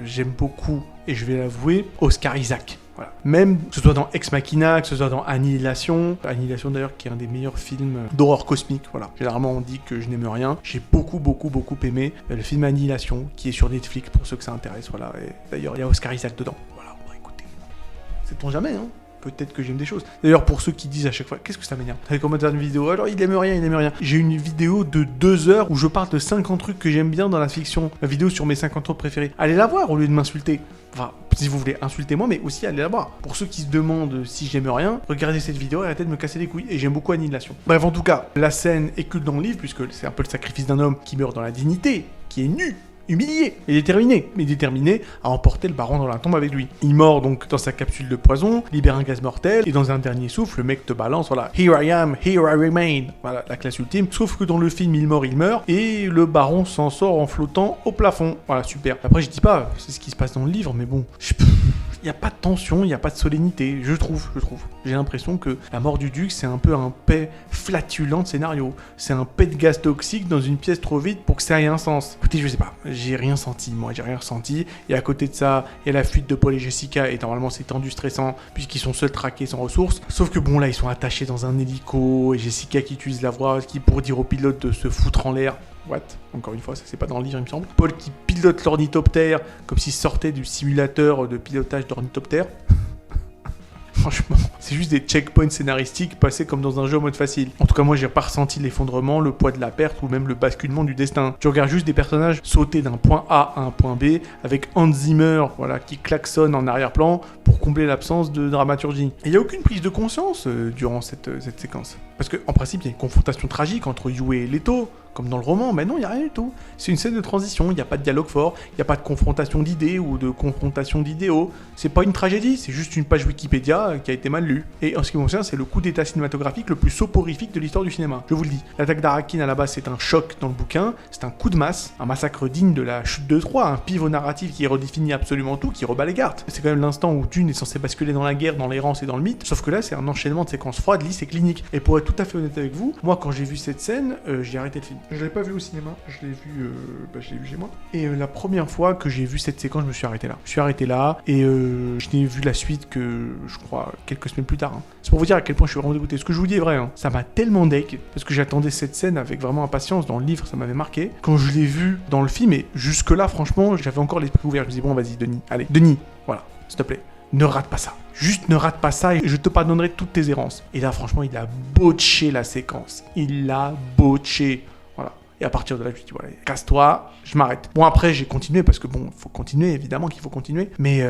j'aime beaucoup, et je vais l'avouer, Oscar Isaac. Voilà. Même que ce soit dans Ex Machina, que ce soit dans Annihilation d'ailleurs qui est un des meilleurs films d'horreur cosmique, voilà. Généralement on dit que je n'aime rien, j'ai beaucoup aimé le film Annihilation qui est sur Netflix pour ceux que ça intéresse, voilà. Et d'ailleurs il y a Oscar Isaac dedans, voilà, bon écoutez, sait-on jamais, hein. Peut-être que j'aime des choses. D'ailleurs, pour ceux qui disent à chaque fois, qu'est-ce que ça m'énerve? Avec commentaire d'une vidéo, alors il aime rien. J'ai une vidéo de 2 heures où je parle de 50 trucs que j'aime bien dans la fiction. La vidéo sur mes 50 trucs préférés. Allez la voir au lieu de m'insulter. Enfin, si vous voulez, insultez-moi, mais aussi allez la voir. Pour ceux qui se demandent si j'aime rien, regardez cette vidéo et arrêtez de me casser les couilles. Et j'aime beaucoup Annihilation. Bref, en tout cas, la scène est culte dans le livre, puisque c'est un peu le sacrifice d'un homme qui meurt dans la dignité, qui est nu, humilié et déterminé à emporter le baron dans la tombe avec lui. Il mord donc dans sa capsule de poison, libère un gaz mortel, et dans un dernier souffle, le mec te balance, voilà, Here I am, here I remain. Voilà, la classe ultime. Sauf que dans le film, il meurt, et le baron s'en sort en flottant au plafond. Voilà, super. Après, je dis pas, c'est ce qui se passe dans le livre, mais bon, il n'y a pas de tension, il n'y a pas de solennité, je trouve. J'ai l'impression que la mort du duc, c'est un peu un paix flatulent de scénario. C'est un paix de gaz toxique dans une pièce trop vide pour que ça ait un sens. Écoutez, je sais pas, j'ai rien ressenti. Et à côté de ça, il y a la fuite de Paul et Jessica, et normalement c'est tendu, stressant, puisqu'ils sont seuls traqués sans ressources. Sauf que bon, là, ils sont attachés dans un hélico, et Jessica qui utilise la voix, qui pour dire au pilote de se foutre en l'air. What? Encore une fois, ça c'est pas dans le livre, il me semble. Paul qui pilote l'ornithoptère comme s'il sortait du simulateur de pilotage d'ornithoptère. Franchement, c'est juste des checkpoints scénaristiques passés comme dans un jeu en mode facile. En tout cas, moi, j'ai pas ressenti l'effondrement, le poids de la perte ou même le basculement du destin. Tu regardes juste des personnages sauter d'un point A à un point B avec Hans Zimmer, voilà, qui klaxonne en arrière-plan pour combler l'absence de dramaturgie. Et il y a aucune prise de conscience durant cette séquence. Parce qu'en principe, il y a une confrontation tragique entre Yue et Leto, comme dans le roman. Mais non, il n'y a rien du tout. C'est une scène de transition, il n'y a pas de dialogue fort, il n'y a pas de confrontation d'idées ou de confrontation d'idéaux. C'est pas une tragédie, c'est juste une page Wikipédia qui a été mal lue. Et en ce qui me concerne, c'est le coup d'état cinématographique le plus soporifique de l'histoire du cinéma. Je vous le dis. L'attaque d'Arrakeen à la base, c'est un choc dans le bouquin, c'est un coup de masse, un massacre digne de la chute de Troie, un pivot narratif qui redéfinit absolument tout, qui rebat les cartes. C'est quand même l'instant où Dune est censé basculer dans la guerre, dans l'errance et dans le mythe, sauf que là, c'est un enchaînement de séquences froides, lisses et cliniques. Et pour être tout à fait honnête avec vous, moi, quand j'ai vu cette scène, j'ai arrêté le film. Je l'avais pas vu au cinéma, je l'ai vu chez moi. Et la première fois que j'ai vu cette séquence, je me suis arrêté là. Je suis arrêté là, et je n'ai vu la suite que, je crois, quelques semaines plus tard. C'est pour vous dire à quel point je suis vraiment dégoûté. Ce que je vous dis est vrai, ça m'a tellement deck, parce que j'attendais cette scène avec vraiment impatience. Dans le livre, ça m'avait marqué. Quand je l'ai vu dans le film, et jusque-là, franchement, j'avais encore l'esprit ouvert. Je me disais, bon, vas-y, Denis, allez, Denis, voilà, s'il te plaît. Ne rate pas ça. Juste ne rate pas ça et je te pardonnerai toutes tes errances. Et là, franchement, il a botché la séquence. Il l'a botché. Voilà. Et à partir de là, je me dis, voilà, casse-toi, je m'arrête. Bon, après, j'ai continué parce que, bon, il faut continuer, évidemment qu'il faut continuer. Mais,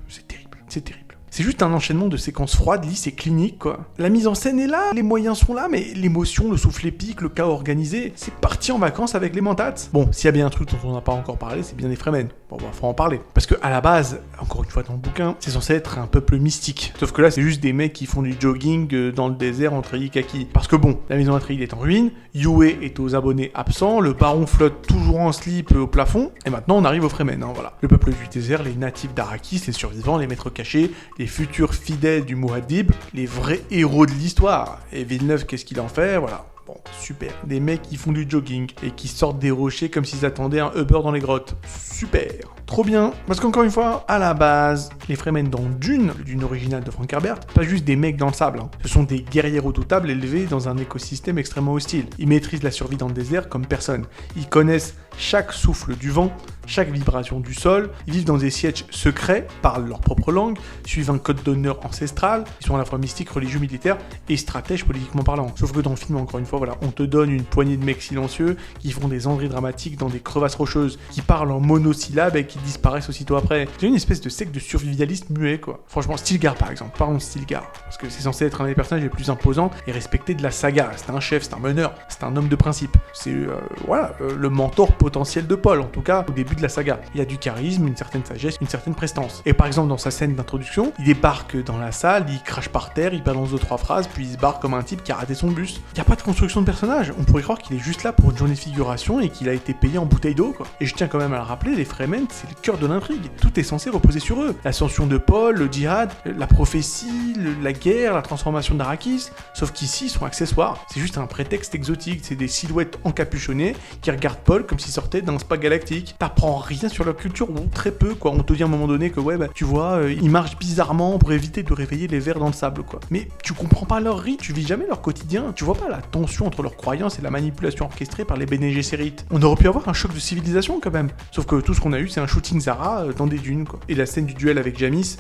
c'est terrible. C'est terrible. C'est juste un enchaînement de séquences froides, lisses et cliniques, quoi. La mise en scène est là, les moyens sont là, mais l'émotion, le souffle épique, le chaos organisé, c'est parti en vacances avec les mentats. Bon, s'il y a bien un truc dont on n'a pas encore parlé, c'est bien les Fremen. Bon, bah, faut en parler. Parce que à la base, encore une fois dans le bouquin, c'est censé être un peuple mystique. Sauf que là, c'est juste des mecs qui font du jogging dans le désert entre Ikaki. Parce que bon, la maison Atreides est en ruine, Yue est aux abonnés absents, le baron flotte toujours en slip au plafond, et maintenant on arrive aux Fremen, voilà. Le peuple du désert, les natifs d'Arrakis, les survivants, les maîtres cachés, les futurs fidèles du Muad'Dib, les vrais héros de l'histoire. Et Villeneuve, qu'est-ce qu'il en fait? Voilà. Bon, super. Des mecs qui font du jogging et qui sortent des rochers comme s'ils attendaient un Uber dans les grottes. Super. Trop bien. Parce qu'encore une fois, à la base, les Fremen dans Dune originale de Frank Herbert, pas juste des mecs dans le sable. Ce sont des guerriers redoutables élevés dans un écosystème extrêmement hostile. Ils maîtrisent la survie dans le désert comme personne. Ils connaissent chaque souffle du vent, chaque vibration du sol. Ils vivent dans des sièges secrets, parlent leur propre langue, suivent un code d'honneur ancestral. Ils sont à la fois mystiques, religieux, militaires et stratèges politiquement parlant. Sauf que dans le film, encore une fois, voilà, on te donne une poignée de mecs silencieux qui font des entrées dramatiques dans des crevasses rocheuses, qui parlent en monosyllabes et qui disparaissent aussitôt après. C'est une espèce de secte de survivalistes muets, quoi. Franchement, Stilgar par exemple, parlons de Stilgar, parce que c'est censé être un des personnages les plus imposants et respectés de la saga. C'est un chef, c'est un meneur, c'est un homme de principe. C'est le mentor potentiel de Paul, en tout cas au début de la saga. Il a du charisme, une certaine sagesse, une certaine prestance. Et par exemple dans sa scène d'introduction, il débarque dans la salle, il crache par terre, il balance 2-3 phrases, puis il se barre comme un type qui a raté son bus. Il n'y a pas de construction de personnage. On pourrait croire qu'il est juste là pour une journée de figuration et qu'il a été payé en bouteille d'eau, quoi. Et je tiens quand même à le rappeler, les Fremen, c'est le cœur de l'intrigue. Tout est censé reposer sur eux. L'ascension de Paul, le djihad, la prophétie, la guerre, la transformation d'Arrakis. Sauf qu'ici, ils sont accessoires. C'est juste un prétexte exotique. C'est des silhouettes encapuchonnées qui regardent Paul comme s'il sortait d'un spa galactique. T'apprends rien sur leur culture, ou très peu, quoi. On te dit à un moment donné que, ouais, bah, tu vois, ils marchent bizarrement pour éviter de réveiller les vers dans le sable, quoi. Mais tu comprends pas leur rite, tu vis jamais leur quotidien. Tu vois pas la tension entre leurs croyances et la manipulation orchestrée par les Bene Gesserit. On aurait pu avoir un choc de civilisation, quand même. Sauf que tout ce qu'on a eu, c'est un shooting Zara dans des dunes, quoi. Et la scène du duel avec Jamis,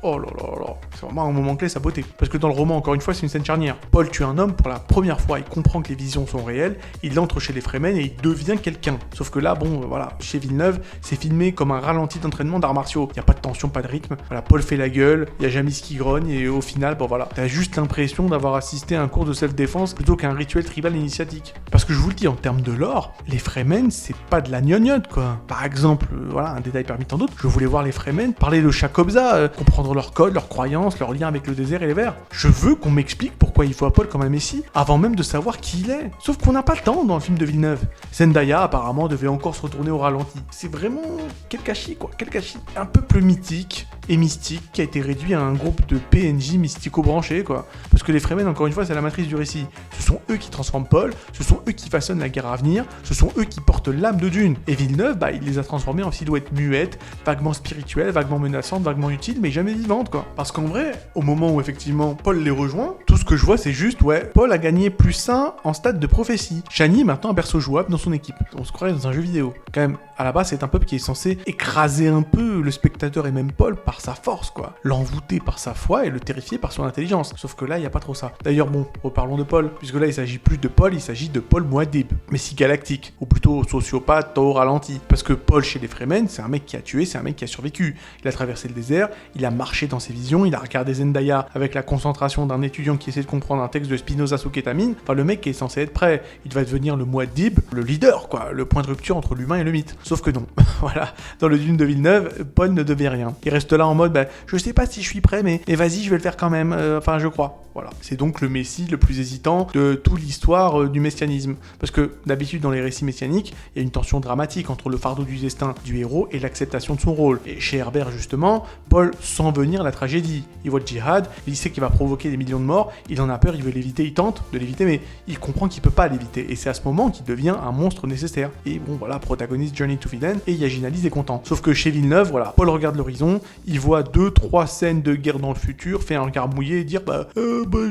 oh là là là, c'est vraiment un moment clé, sa beauté. Parce que dans le roman, encore une fois, c'est une scène charnière. Paul tue un homme pour la première fois, il comprend que les visions sont réelles, il entre chez les Fremen et il devient quelqu'un. Sauf que là, bon, voilà, chez Villeneuve, c'est filmé comme un ralenti d'entraînement d'arts martiaux. Y a pas de tension, pas de rythme. Voilà, Paul fait la gueule, y a Jamis qui grogne et au final, bon voilà, t'as juste l'impression d'avoir assisté à un cours de self-défense plutôt qu'à un rituel tribal initiatique. Parce que je vous le dis, en termes de lore, les Fremen, c'est pas de la gnognotte, quoi. Par exemple, voilà, un détail parmi tant d'autres, je voulais voir les Fremen parler de Shakobza, comprendre leur code, leurs croyances, leur lien avec le désert et les vers. Je veux qu'on m'explique pourquoi il voit Paul comme un messie, avant même de savoir qui il est. Sauf qu'on n'a pas le temps dans le film de Villeneuve. Zendaya, apparemment, devait encore se retourner au ralenti. C'est vraiment quel gâchis, quoi, quel gâchis. Un peuple mythique et mystique qui a été réduit à un groupe de PNJ mystico-branchés, quoi. Parce que les Fremen, encore une fois, c'est la matrice du récit. Ce sont eux qui transforment Paul, ce sont eux qui façonnent la guerre à venir, ce sont eux qui portent l'âme de Dune. Et Villeneuve, bah, il les a transformés en silhouettes muettes, vaguement spirituelles, vaguement menaçantes, vaguement utiles, mais jamais vivantes, quoi. Parce qu'en vrai, au moment où effectivement Paul les rejoint, tout ce que je vois, c'est juste, ouais, Paul a gagné +1 en stade de prophétie. Shani est maintenant un perso jouable dans son équipe. On se croirait dans un jeu vidéo. Quand même, à la base, c'est un peuple qui est censé écraser un peu le spectateur et même Paul par sa force, quoi. L'envoûter par sa foi et le terrifier par son intelligence. Sauf que là, il n'y a pas trop ça. D'ailleurs, bon, reparlons de Paul, puisque là, il s'agit plus de Paul, il s'agit de Paul Muad'Dib, messie galactique, ou plutôt sociopathe au ralenti. Parce que Paul chez les Fremen, c'est un mec qui a tué, c'est un mec qui a survécu. Il a traversé le désert, il a marché dans ses visions, il a regardé Zendaya avec la concentration d'un étudiant qui qui essaie de comprendre un texte de Spinoza sous kétamine, enfin le mec est censé être prêt, il va devenir le Muad'Dib, le leader quoi, le point de rupture entre l'humain et le mythe. Sauf que non, voilà, dans le Dune de Villeneuve, Paul ne devient rien. Il reste là en mode, je sais pas si je suis prêt, mais vas-y, je vais le faire quand même, enfin je crois. Voilà, c'est donc le messie le plus hésitant de toute l'histoire du messianisme. Parce que d'habitude dans les récits messianiques, il y a une tension dramatique entre le fardeau du destin du héros et l'acceptation de son rôle. Et chez Herbert justement, Paul sent venir la tragédie. Il voit le djihad, il sait qu'il va provoquer des millions de morts, il en a peur, il veut l'éviter, il tente de l'éviter, mais il comprend qu'il peut pas l'éviter. Et c'est à ce moment qu'il devient un monstre nécessaire. Et bon voilà, protagoniste Journey to Villain, et Yaginaliz est content. Sauf que chez Villeneuve, voilà, Paul regarde l'horizon, il voit 2-3 scènes de guerre dans le futur, fait un regard mouillé et dire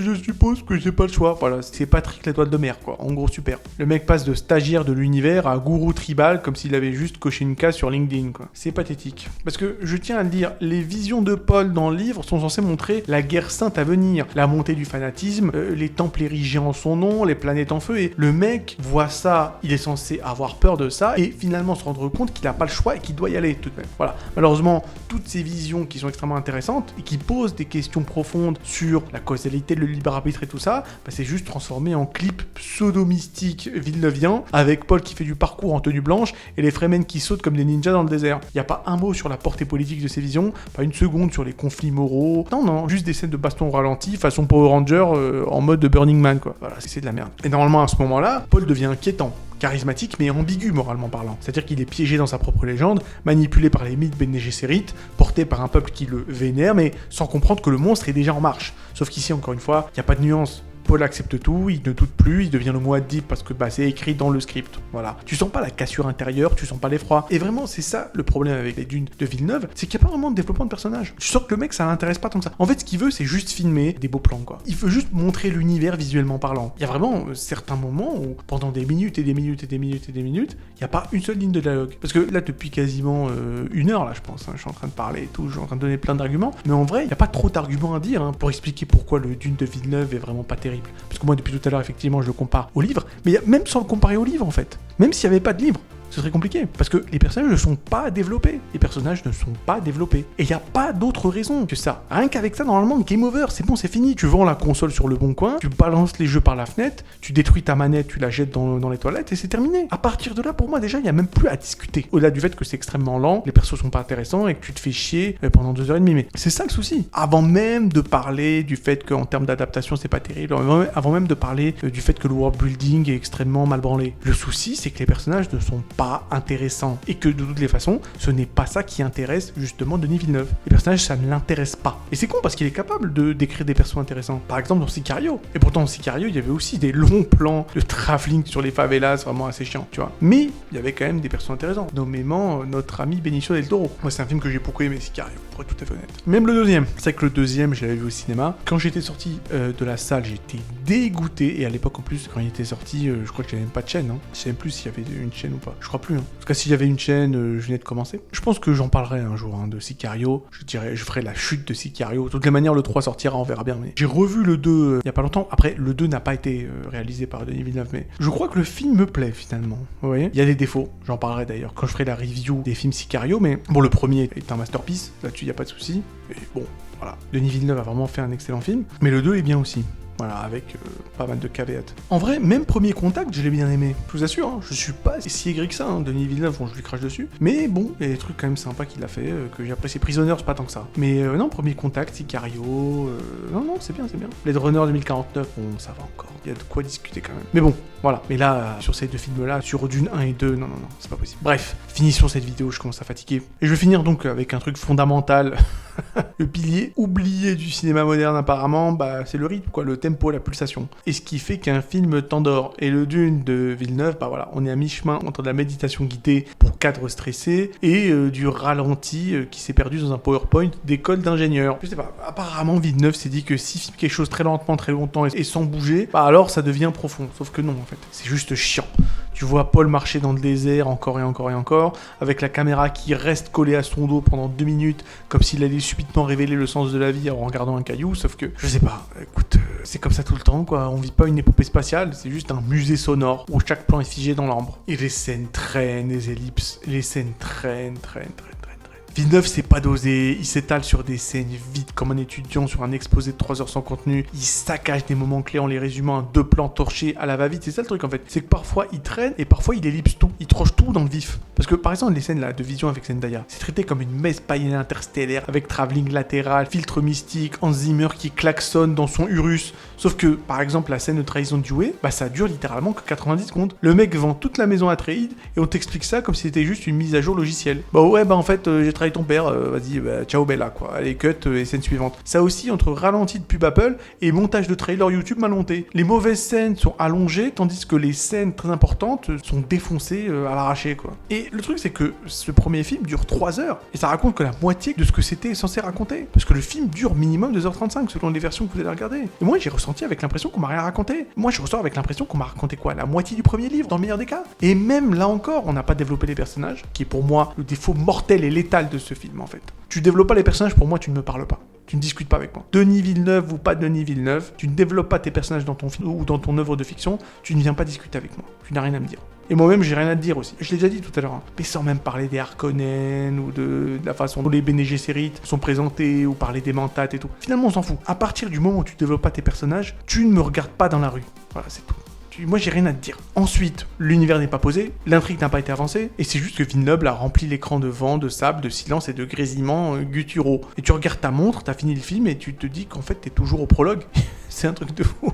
je suppose que j'ai pas le choix. Voilà, c'est Patrick l'étoile de mer, quoi. En gros, super. Le mec passe de stagiaire de l'univers à gourou tribal comme s'il avait juste coché une case sur LinkedIn, quoi. C'est pathétique. Parce que, je tiens à le dire, les visions de Paul dans le livre sont censées montrer la guerre sainte à venir, la montée du fanatisme, les temples érigés en son nom, les planètes en feu, et le mec voit ça, il est censé avoir peur de ça, et finalement se rendre compte qu'il a pas le choix et qu'il doit y aller tout de même. Voilà. Malheureusement, toutes ces visions qui sont extrêmement intéressantes et qui posent des questions profondes sur la causalité, le libre arbitre et tout ça, c'est juste transformé en clip pseudo-mystique villeneuvian avec Paul qui fait du parcours en tenue blanche et les Fremen qui sautent comme des ninjas dans le désert. Il n'y a pas un mot sur la portée politique de ces visions, pas une seconde sur les conflits moraux, non, juste des scènes de baston au ralenti façon Power Ranger en mode de Burning Man, quoi. Voilà, c'est de la merde. Et normalement à ce moment-là, Paul devient inquiétant, charismatique mais ambigu moralement parlant. C'est-à-dire qu'il est piégé dans sa propre légende, manipulé par les mythes Bene Gesserit, porté par un peuple qui le vénère, mais sans comprendre que le monstre est déjà en marche. Sauf qu'ici, encore une fois, il n'y a pas de nuance. Paul accepte tout, il ne doute plus, il devient le Muad'Dib parce que c'est écrit dans le script. Voilà. Tu sens pas la cassure intérieure, tu sens pas l'effroi. Et vraiment, c'est ça le problème avec les Dunes de Villeneuve, c'est qu'il n'y a pas vraiment de développement de personnage. Tu sens que le mec, ça l'intéresse pas tant que ça. En fait, ce qu'il veut, c'est juste filmer des beaux plans, quoi. Il veut juste montrer l'univers visuellement parlant. Il y a vraiment certains moments où, pendant des minutes et des minutes et des minutes et des minutes, il n'y a pas une seule ligne de dialogue. Parce que là, depuis quasiment une heure, là, je pense, je suis en train de parler et tout, je suis en train de donner plein d'arguments, mais en vrai, il n'y a pas trop d'arguments à dire pour expliquer pourquoi le Dune de Villeneuve est vraiment pas terrible. Parce que moi, depuis tout à l'heure, effectivement, je le compare au livre, mais même sans le comparer au livre, en fait, même s'il n'y avait pas de livre, ce serait compliqué. Parce que les personnages ne sont pas développés. Les personnages ne sont pas développés. Et il n'y a pas d'autre raison que ça. Rien qu'avec ça, normalement, game over, c'est bon, c'est fini. Tu vends la console sur le bon coin, tu balances les jeux par la fenêtre, tu détruis ta manette, tu la jettes dans les toilettes et c'est terminé. À partir de là, pour moi, déjà, il n'y a même plus à discuter. Au-delà du fait que c'est extrêmement lent, les persos sont pas intéressants et que tu te fais chier pendant 2h30. Mais c'est ça le souci. Avant même de parler du fait qu'en termes d'adaptation, c'est pas terrible, avant même de parler du fait que le world building est extrêmement mal branlé, le souci, c'est que les personnages ne sont pas intéressant et que de toutes les façons ce n'est pas ça qui intéresse justement Denis Villeneuve. Les personnages ça ne l'intéresse pas et c'est con parce qu'il est capable de décrire des persos intéressants, par exemple dans Sicario, et pourtant dans Sicario il y avait aussi des longs plans de travelling sur les favelas vraiment assez chiant, tu vois, mais il y avait quand même des persos intéressants, nommément notre ami Benicio del Toro. Moi c'est un film que j'ai beaucoup aimé, Sicario, pour être tout à fait honnête. Même le deuxième, c'est vrai que le deuxième je l'avais vu au cinéma, quand j'étais sorti de la salle j'étais dégoûté, et à l'époque en plus quand il était sorti je crois qu'il n'y avait même pas de chaîne, hein. Je sais même plus s'il y avait une chaîne ou pas, je crois plus, hein. En tout cas, s'il y avait une chaîne, je venais de commencer. Je pense que j'en parlerai un jour de Sicario. Je ferai la chute de Sicario. De toutes les manières, le 3 sortira, on verra bien. Mais j'ai revu le 2 il y a pas longtemps. Après, le 2 n'a pas été réalisé par Denis Villeneuve, mais je crois que le film me plaît finalement. Vous voyez, il y a des défauts. J'en parlerai d'ailleurs quand je ferai la review des films Sicario. Mais bon, le premier est un masterpiece. Là-dessus, il n'y a pas de souci. Et bon, voilà. Denis Villeneuve a vraiment fait un excellent film. Mais le 2 est bien aussi. Voilà, avec pas mal de caveats. En vrai, même Premier Contact, je l'ai bien aimé. Je vous assure, hein, je suis pas si aigri que ça, hein. Denis Villeneuve, bon, je lui crache dessus. Mais bon, il y a des trucs quand même sympas qu'il a fait, que j'ai apprécié. Prisoners, pas tant que ça. Mais non, Premier Contact, Sicario... Non, c'est bien, c'est bien. Blade Runner 2049, bon, ça va encore. Il y a de quoi discuter quand même. Mais bon, voilà. Mais là, sur ces deux films-là, sur Dune 1 et 2, non, c'est pas possible. Bref, finissons cette vidéo, je commence à fatiguer. Et je vais finir donc avec un truc fondamental. Le pilier oublié du cinéma moderne apparemment, c'est le rythme, quoi, le tempo, la pulsation. Et ce qui fait qu'un film t'endort. Et le Dune de Villeneuve, voilà, on est à mi-chemin entre de la méditation guidée pour cadres stressés et du ralenti qui s'est perdu dans un PowerPoint d'école d'ingénieur. Je sais pas, apparemment Villeneuve s'est dit que s'il filme quelque chose très lentement, très longtemps et sans bouger, alors ça devient profond. Sauf que non, en fait, c'est juste chiant. Tu vois Paul marcher dans le désert encore et encore et encore, avec la caméra qui reste collée à son dos pendant 2 minutes, comme s'il allait subitement révéler le sens de la vie en regardant un caillou, sauf que, je sais pas, écoute, c'est comme ça tout le temps, quoi. On vit pas une épopée spatiale, c'est juste un musée sonore où chaque plan est figé dans l'ambre. Et les scènes traînent, les ellipses, les scènes traînent. Villeneuve, c'est pas dosé, il s'étale sur des scènes vides comme un étudiant sur un exposé de 3 heures sans contenu, il saccage des moments clés en les résumant en 2 plans torchés à la va-vite, c'est ça le truc en fait. C'est que parfois il traîne et parfois il ellipse tout, il troche tout dans le vif. Parce que par exemple les scènes là de vision avec Zendaya, c'est traité comme une messe païenne interstellaire avec travelling latéral, filtre mystique, Hans Zimmer qui klaxonne dans son Urus. Sauf que par exemple la scène de trahison de Dewey, bah ça dure littéralement que 90 secondes. Le mec vend toute la maison à Atreides et on t'explique ça comme si c'était juste une mise à jour logicielle. Bah ouais bah en fait j'ai trahi ton père, vas-y bah, ciao Bella quoi. Allez cut et scène suivante. Ça aussi entre ralenti de pub Apple et montage de trailer YouTube mal monté. Les mauvaises scènes sont allongées tandis que les scènes très importantes sont défoncées à l'arraché quoi. Et le truc c'est que ce premier film dure 3 heures et ça raconte que la moitié de ce que c'était censé raconter. Parce que le film dure minimum 2h35 selon les versions que vous allez regarder. Et moi j'ai ressenti avec l'impression qu'on m'a rien raconté. Moi je ressors avec l'impression qu'on m'a raconté quoi, la moitié du premier livre dans le meilleur des cas. Et même là encore on n'a pas développé les personnages, qui est pour moi le défaut mortel et létal de ce film en fait. Tu développes pas les personnages, pour moi tu ne me parles pas. Tu ne discutes pas avec moi. Denis Villeneuve ou pas Denis Villeneuve, tu ne développes pas tes personnages dans ton film ou dans ton œuvre de fiction, tu ne viens pas discuter avec moi. Tu n'as rien à me dire. Et moi-même, j'ai rien à te dire aussi. Je l'ai déjà dit tout à l'heure. Hein. Mais sans même parler des Harkonnen ou de la façon dont les Bene Gesserit sont présentés ou parler des Mentats et tout. Finalement, on s'en fout. À partir du moment où tu développes pas tes personnages, tu ne me regardes pas dans la rue. Voilà, c'est tout. Moi j'ai rien à te dire. Ensuite, l'univers n'est pas posé, l'intrigue n'a pas été avancée, et c'est juste que Villeneuve a rempli l'écran de vent, de sable, de silence et de grésillements gutturaux. Et tu regardes ta montre, t'as fini le film et tu te dis qu'en fait t'es toujours au prologue. C'est un truc de fou.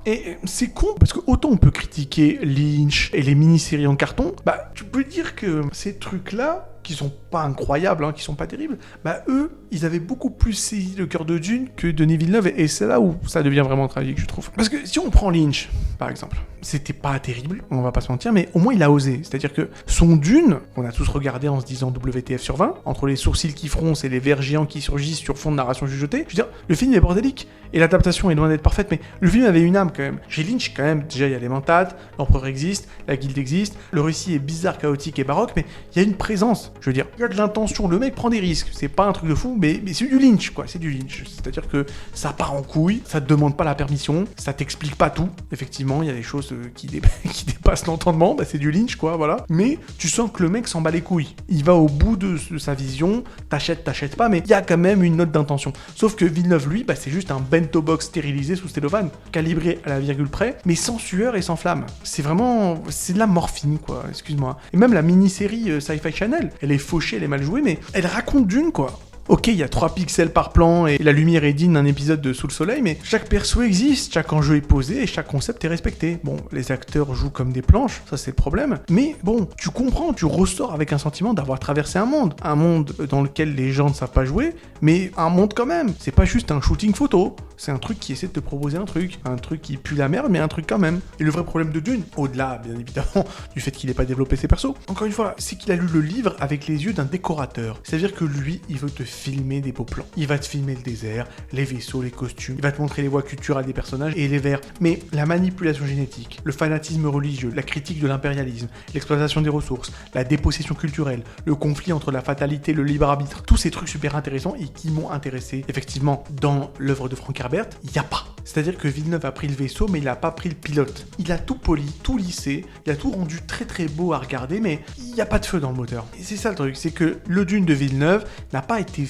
Et c'est con, parce que autant on peut critiquer Lynch et les mini-séries en carton, bah tu peux dire que ces trucs-là, qui sont pas incroyables, hein, qui sont pas terribles, bah eux, ils avaient beaucoup plus saisi le cœur de Dune que Denis Villeneuve, et c'est là où ça devient vraiment tragique, je trouve. Parce que si on prend Lynch, par exemple, c'était pas terrible, on va pas se mentir, mais au moins il a osé. C'est-à-dire que son Dune, qu'on a tous regardé en se disant WTF sur 20, entre les sourcils qui froncent et les vers géants qui surgissent sur fond de narration chuchotée, je veux dire, le film est bordélique, et l'adaptation est loin d'être parfaite, mais le film avait une âme quand même. Chez Lynch, quand même, déjà il y a les mentats, l'empereur existe, la guilde existe, le récit est bizarre, chaotique et baroque, mais il y a une présence, je veux dire, il y a de l'intention, le mec prend des risques, c'est pas un truc de fou, mais c'est du Lynch, quoi, c'est du Lynch. C'est-à-dire que ça part en couille, ça te demande pas la permission, ça t'explique pas tout, effectivement, il y a des choses qui dépassent l'entendement, bah c'est du Lynch, quoi, voilà, mais tu sens que le mec s'en bat les couilles, il va au bout de sa vision, t'achètes pas, mais il y a quand même une note d'intention. Sauf que Villeneuve, lui, bah c'est juste un bento box stérilisé sous cellophane, calibré à la virgule près, mais sans sueur et sans flamme. C'est vraiment, c'est de la morphine, quoi, excuse-moi. Et même la mini-série Sci-Fi Channel, elle est fauchée, elle est mal jouée, mais elle raconte Dune, quoi. Ok, il y a 3 pixels par plan et la lumière est digne d'un épisode de Sous le Soleil, mais chaque perso existe, chaque enjeu est posé et chaque concept est respecté. Bon, les acteurs jouent comme des planches, ça c'est le problème, mais bon, tu comprends, tu ressors avec un sentiment d'avoir traversé un monde dans lequel les gens ne savent pas jouer, mais un monde quand même. C'est pas juste un shooting photo, c'est un truc qui essaie de te proposer un truc qui pue la merde, mais un truc quand même. Et le vrai problème de Dune, au-delà bien évidemment du fait qu'il n'ait pas développé ses persos, encore une fois, c'est qu'il a lu le livre avec les yeux d'un décorateur. C'est-à-dire que lui, il veut te filmer des beaux plans. Il va te filmer le désert, les vaisseaux, les costumes, il va te montrer les voies culturelles des personnages et les vers. Mais la manipulation génétique, le fanatisme religieux, la critique de l'impérialisme, l'exploitation des ressources, la dépossession culturelle, le conflit entre la fatalité et le libre arbitre, tous ces trucs super intéressants et qui m'ont intéressé. Effectivement, dans l'œuvre de Frank Herbert, il n'y a pas. C'est-à-dire que Villeneuve a pris le vaisseau, mais il n'a pas pris le pilote. Il a tout poli, tout lissé, il a tout rendu très très beau à regarder, mais il n'y a pas de feu dans le moteur. Et c'est ça le truc, c'est que le Dune de Villeneuve n'a pas été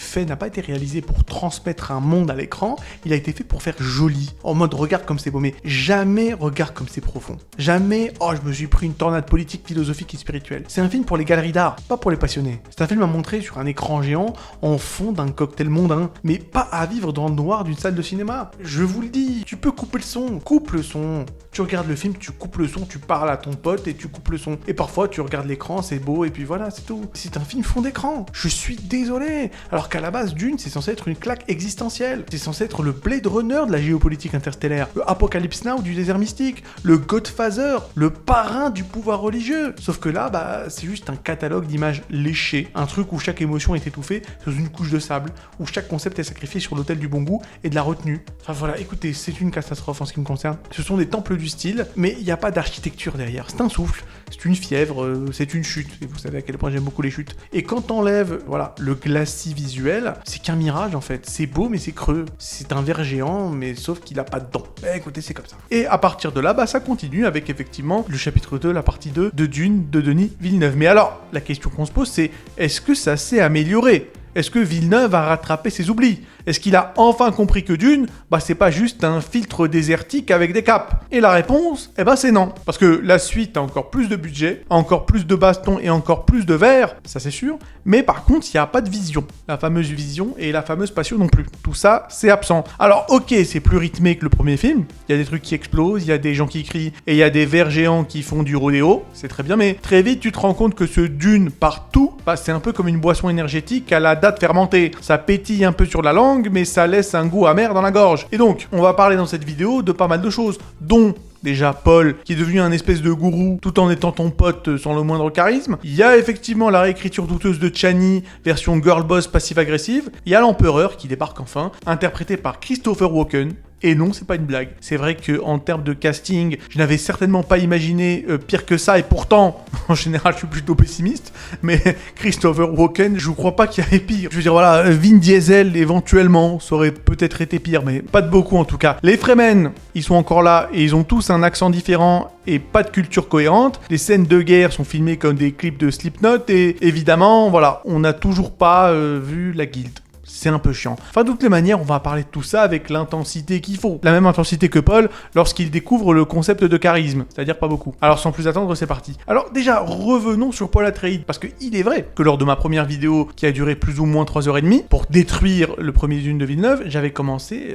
réalisé pour transmettre un monde à l'écran, il a été fait pour faire joli. En mode, regarde comme c'est beau, mais jamais regarde comme c'est profond. Jamais, oh, je me suis pris une tornade politique, philosophique et spirituelle. C'est un film pour les galeries d'art, pas pour les passionnés. C'est un film à montrer sur un écran géant, en fond d'un cocktail mondain, mais pas à vivre dans le noir d'une salle de cinéma. Je vous le dis, tu peux couper le son, coupe le son. Tu regardes le film, tu coupes le son, tu parles à ton pote et tu coupes le son. Et parfois, tu regardes l'écran, c'est beau, et puis voilà, c'est tout. C'est un film fond d'écran. Je suis désolé. Alors qu'à la base, Dune, c'est censé être une claque existentielle. C'est censé être le Blade Runner de la géopolitique interstellaire, le Apocalypse Now du désert mystique, le Godfather, le parrain du pouvoir religieux. Sauf que là, bah, c'est juste un catalogue d'images léchées, un truc où chaque émotion est étouffée sous une couche de sable, où chaque concept est sacrifié sur l'autel du bon goût et de la retenue. Enfin voilà, écoutez, c'est une catastrophe en ce qui me concerne. Ce sont des temples du style, mais il n'y a pas d'architecture derrière. C'est un souffle. c'est une fièvre, c'est une chute. Et vous savez à quel point j'aime beaucoup les chutes. Et quand t'enlèves, voilà, le glacis visuel, c'est qu'un mirage en fait. C'est beau, mais c'est creux. C'est un ver géant, mais sauf qu'il a pas de dents. Écoutez, c'est comme ça. Et à partir de là, ça continue avec effectivement le chapitre 2, la partie 2 de Dune de Denis Villeneuve. Mais alors, la question qu'on se pose, c'est est-ce que ça s'est amélioré ? Est-ce que Villeneuve a rattrapé ses oublis ? Est-ce qu'il a enfin compris que Dune, c'est pas juste un filtre désertique avec des capes ? Et la réponse, c'est non. Parce que la suite a encore plus de budget, encore plus de bastons et encore plus de verre, ça c'est sûr, mais par contre, il n'y a pas de vision. La fameuse vision et la fameuse passion non plus. Tout ça, c'est absent. Alors ok, c'est plus rythmé que le premier film, il y a des trucs qui explosent, il y a des gens qui crient, et il y a des vers géants qui font du rodéo, c'est très bien, mais très vite, tu te rends compte que ce Dune partout, c'est un peu comme une boisson énergétique à la date fermentée. Ça pétille un peu sur la langue, mais ça laisse un goût amer dans la gorge. Et donc, on va parler dans cette vidéo de pas mal de choses, dont déjà Paul, qui est devenu un espèce de gourou tout en étant ton pote sans le moindre charisme. Il y a effectivement la réécriture douteuse de Chani, version girl boss passive-agressive. Il y a l'empereur qui débarque enfin, interprété par Christopher Walken. Et non, c'est pas une blague. C'est vrai que en termes de casting, je n'avais certainement pas imaginé pire que ça, et pourtant, en général, je suis plutôt pessimiste, mais Christopher Walken, je crois pas qu'il y avait pire. Je veux dire, voilà, Vin Diesel, éventuellement, ça aurait peut-être été pire, mais pas de beaucoup en tout cas. Les Fremen, ils sont encore là, et ils ont tous un accent différent, et pas de culture cohérente. Les scènes de guerre sont filmées comme des clips de Slipknot, et évidemment, voilà, on n'a toujours pas vu la guilde. C'est un peu chiant. Enfin, de toutes les manières, on va parler de tout ça avec l'intensité qu'il faut. La même intensité que Paul lorsqu'il découvre le concept de charisme, c'est-à-dire pas beaucoup. Alors sans plus attendre, c'est parti. Alors déjà, revenons sur Paul Atreides, parce qu'il est vrai que lors de ma première vidéo, qui a duré plus ou moins 3h30, pour détruire le premier Dune de Villeneuve, j'avais commencé,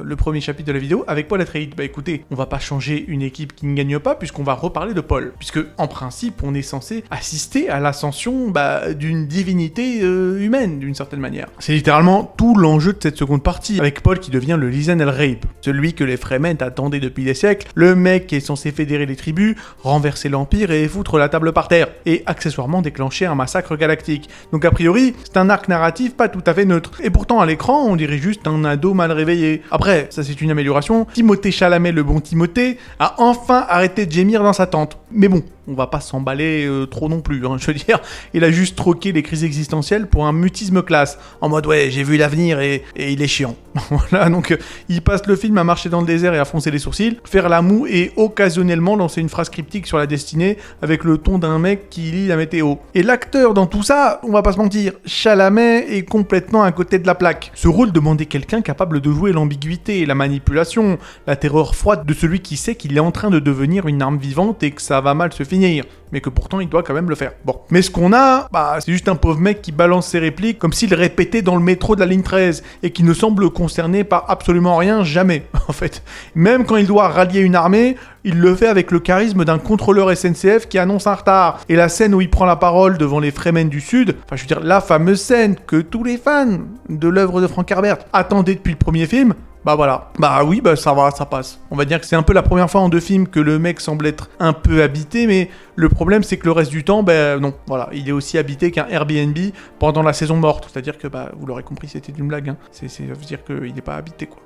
le premier chapitre de la vidéo avec Paul Atreides. Écoutez, on va pas changer une équipe qui ne gagne pas, puisqu'on va reparler de Paul. Puisque, en principe, on est censé assister à l'ascension d'une divinité humaine, d'une certaine manière. C'est littéralement tout l'enjeu de cette seconde partie, avec Paul qui devient le Lisan el Raib, celui que les Fremen attendaient depuis des siècles, le mec qui est censé fédérer les tribus, renverser l'Empire et foutre la table par terre, et accessoirement déclencher un massacre galactique. Donc a priori, c'est un arc narratif pas tout à fait neutre. Et pourtant à l'écran, on dirait juste un ado mal réveillé. Après, ça c'est une amélioration, Timothée Chalamet, le bon Timothée, a enfin arrêté de gémir dans sa tente. Mais bon, on va pas s'emballer trop non plus, je veux dire, il a juste troqué les crises existentielles pour un mutisme classe, en mode ouais, j'ai vu l'avenir et il est chiant. Voilà, donc il passe le film à marcher dans le désert et à froncer les sourcils, faire la moue et occasionnellement lancer une phrase cryptique sur la destinée avec le ton d'un mec qui lit la météo. Et l'acteur dans tout ça, on va pas se mentir, Chalamet est complètement à côté de la plaque. Ce rôle demandait quelqu'un capable de jouer l'ambiguïté, la manipulation, la terreur froide de celui qui sait qu'il est en train de devenir une arme vivante et que ça va mal se finir, mais que pourtant il doit quand même le faire. Bon, mais ce qu'on a, c'est juste un pauvre mec qui balance ses répliques comme s'il répétait dans le métro de la ligne 13 et qui ne semble concerné par absolument rien jamais, en fait. Même quand il doit rallier une armée, il le fait avec le charisme d'un contrôleur SNCF qui annonce un retard. Et la scène où il prend la parole devant les Fremen du Sud, je veux dire, la fameuse scène que tous les fans de l'œuvre de Frank Herbert attendaient depuis le premier film, voilà. Oui, ça va, ça passe. On va dire que c'est un peu la première fois en 2 films que le mec semble être un peu habité, mais le problème c'est que le reste du temps, non. Voilà, il est aussi habité qu'un Airbnb pendant la saison morte. C'est-à-dire que, vous l'aurez compris, c'était une blague, hein. Ça veut dire qu'il n'est pas habité, quoi.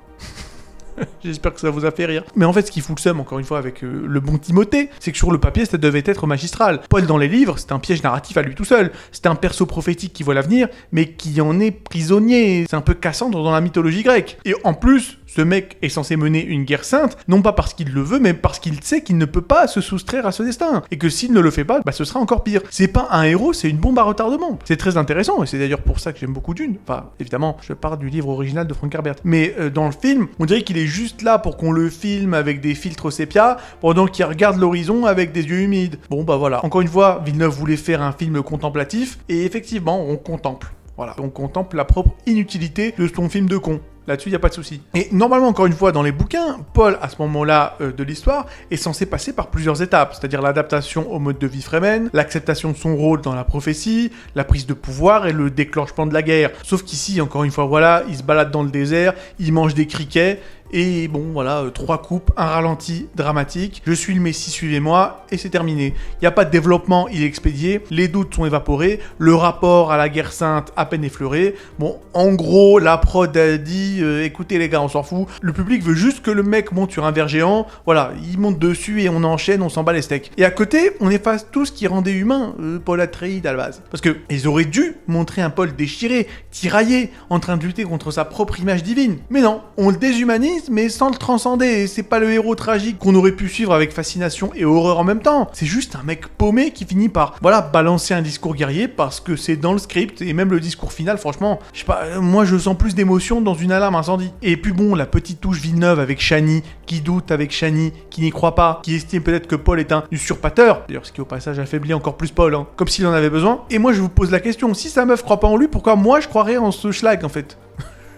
J'espère que ça vous a fait rire. Mais en fait, ce qui fout le seum, encore une fois, avec le bon Timothée, c'est que sur le papier, ça devait être magistral. Paul, dans les livres, c'est un piège narratif à lui tout seul. C'est un perso prophétique qui voit l'avenir, mais qui en est prisonnier. C'est un peu Cassandre dans la mythologie grecque. Et en plus, ce mec est censé mener une guerre sainte, non pas parce qu'il le veut, mais parce qu'il sait qu'il ne peut pas se soustraire à ce destin. Et que s'il ne le fait pas, ce sera encore pire. C'est pas un héros, c'est une bombe à retardement. C'est très intéressant, et c'est d'ailleurs pour ça que j'aime beaucoup Dune. Enfin, évidemment, je parle du livre original de Frank Herbert. Mais dans le film, on dirait qu'il est juste là pour qu'on le filme avec des filtres sépia, pendant qu'il regarde l'horizon avec des yeux humides. Voilà. Encore une fois, Villeneuve voulait faire un film contemplatif, et effectivement, on contemple. Voilà, on contemple la propre inutilité de son film de con. Là-dessus, il n'y a pas de souci. Et normalement, encore une fois, dans les bouquins, Paul, à ce moment-là de l'histoire, est censé passer par plusieurs étapes, c'est-à-dire l'adaptation au mode de vie Fremen, l'acceptation de son rôle dans la prophétie, la prise de pouvoir et le déclenchement de la guerre. Sauf qu'ici, encore une fois, voilà, il se balade dans le désert, il mange des criquets, et bon voilà, 3 coupes, un ralenti dramatique, je suis le messie, suivez-moi, et c'est terminé. Il n'y a pas de développement, il est expédié, les doutes sont évaporés, le rapport à la guerre sainte à peine effleuré. Bon, en gros, la prod a dit, écoutez les gars, on s'en fout, le public veut juste que le mec monte sur un ver géant, voilà, il monte dessus et on enchaîne, on s'en bat les steaks. Et à côté, on efface tout ce qui rendait humain Paul Atreides à la base. Parce que ils auraient dû montrer un Paul déchiré, tiraillé, en train de lutter contre sa propre image divine. Mais non, on le déshumanise, mais sans le transcender. Et c'est pas le héros tragique qu'on aurait pu suivre avec fascination et horreur en même temps. C'est juste un mec paumé qui finit par, voilà, balancer un discours guerrier parce que c'est dans le script, et même le discours final, franchement, je sais pas, moi je sens plus d'émotion dans une alarme incendie. Et puis bon, la petite touche Villeneuve avec Chani, qui doute avec Chani, qui n'y croit pas, qui estime peut-être que Paul est un usurpateur, d'ailleurs ce qui au passage affaiblit encore plus Paul, hein, comme s'il en avait besoin. Et moi je vous pose la question, si sa meuf croit pas en lui, pourquoi moi je croirais en ce schlag en fait?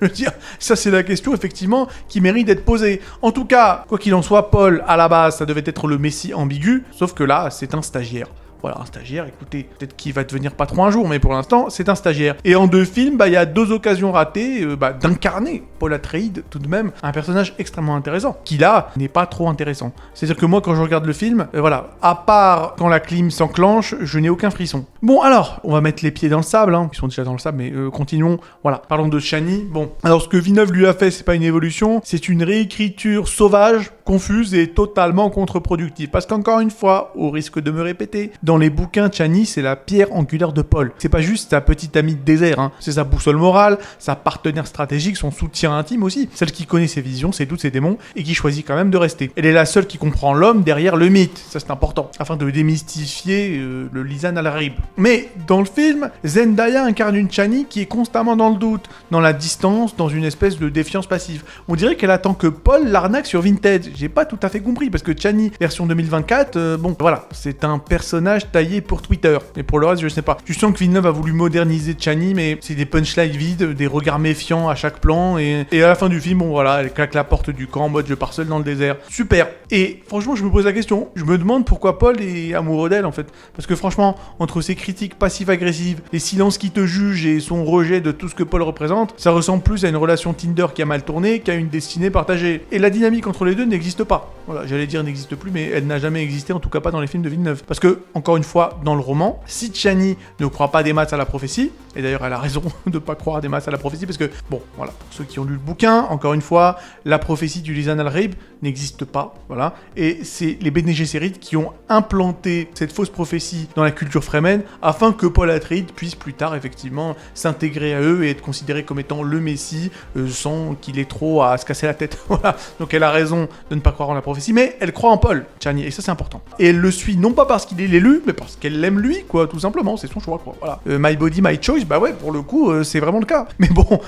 Je veux dire, ça c'est la question effectivement qui mérite d'être posée. En tout cas, quoi qu'il en soit, Paul, à la base, ça devait être le messie ambigu, sauf que là, c'est un stagiaire. Voilà, un stagiaire, écoutez, peut-être qu'il va devenir patron un jour, mais pour l'instant, c'est un stagiaire. Et en 2 films, il y a 2 occasions ratées d'incarner Paul Atreides, tout de même, un personnage extrêmement intéressant, qui là, n'est pas trop intéressant. C'est-à-dire que moi, quand je regarde le film, voilà, à part quand la clim s'enclenche, je n'ai aucun frisson. Bon, alors, on va mettre les pieds dans le sable, hein, ils sont déjà dans le sable, mais continuons. Voilà, parlons de Chani. Bon, alors ce que Villeneuve lui a fait, c'est pas une évolution, c'est une réécriture sauvage, confuse et totalement contre-productive. Parce qu'encore une fois, au risque de me répéter, dans les bouquins, Chani, c'est la pierre angulaire de Paul. C'est pas juste sa petite amie de désert, hein. C'est sa boussole morale, sa partenaire stratégique, son soutien intime aussi. Celle qui connaît ses visions, ses doutes, ses démons, et qui choisit quand même de rester. Elle est la seule qui comprend l'homme derrière le mythe, ça c'est important, afin de démystifier le Lisan al-Gaib. Mais dans le film, Zendaya incarne une Chani qui est constamment dans le doute, dans la distance, dans une espèce de défiance passive. On dirait qu'elle attend que Paul l'arnaque sur Vintage. J'ai pas tout à fait compris, parce que Chani, version 2024, bon, voilà, c'est un personnage taillé pour Twitter. Et pour le reste, je sais pas. Je sens que Villeneuve a voulu moderniser Chani, mais c'est des punchlines vides, des regards méfiants à chaque plan, et à la fin du film, bon voilà, elle claque la porte du camp en mode je pars seul dans le désert. Super. Et franchement, je me pose la question, je me demande pourquoi Paul est amoureux d'elle en fait. Parce que franchement, entre ses critiques passives-agressives, les silences qui te jugent et son rejet de tout ce que Paul représente, ça ressemble plus à une relation Tinder qui a mal tourné qu'à une destinée partagée. Et la dynamique entre les deux n'existe pas. Voilà, j'allais dire n'existe plus, mais elle n'a jamais existé, en tout cas pas dans les films de Villeneuve. Parce que, encore une fois, dans le roman, si Chani ne croit pas des masses à la prophétie, et d'ailleurs elle a raison de pas croire des masses à la prophétie, parce que, bon, voilà, pour ceux qui ont lu le bouquin, encore une fois, la prophétie du Lisan al-Gaib n'existe pas, voilà, et c'est les Bene Gesserit qui ont implanté cette fausse prophétie dans la culture Fremen, afin que Paul Atreides puisse plus tard, effectivement, s'intégrer à eux et être considéré comme étant le Messie, sans qu'il ait trop à se casser la tête, voilà. Donc elle a raison de ne pas croire en la prophétie, mais elle croit en Paul, Chani, et ça c'est important. Et elle le suit non pas parce qu'il est l'élu, mais parce qu'elle l'aime lui, quoi, tout simplement, c'est son choix, quoi, voilà. My body, my choice, bah ouais, pour le coup, c'est vraiment le cas. Mais bon,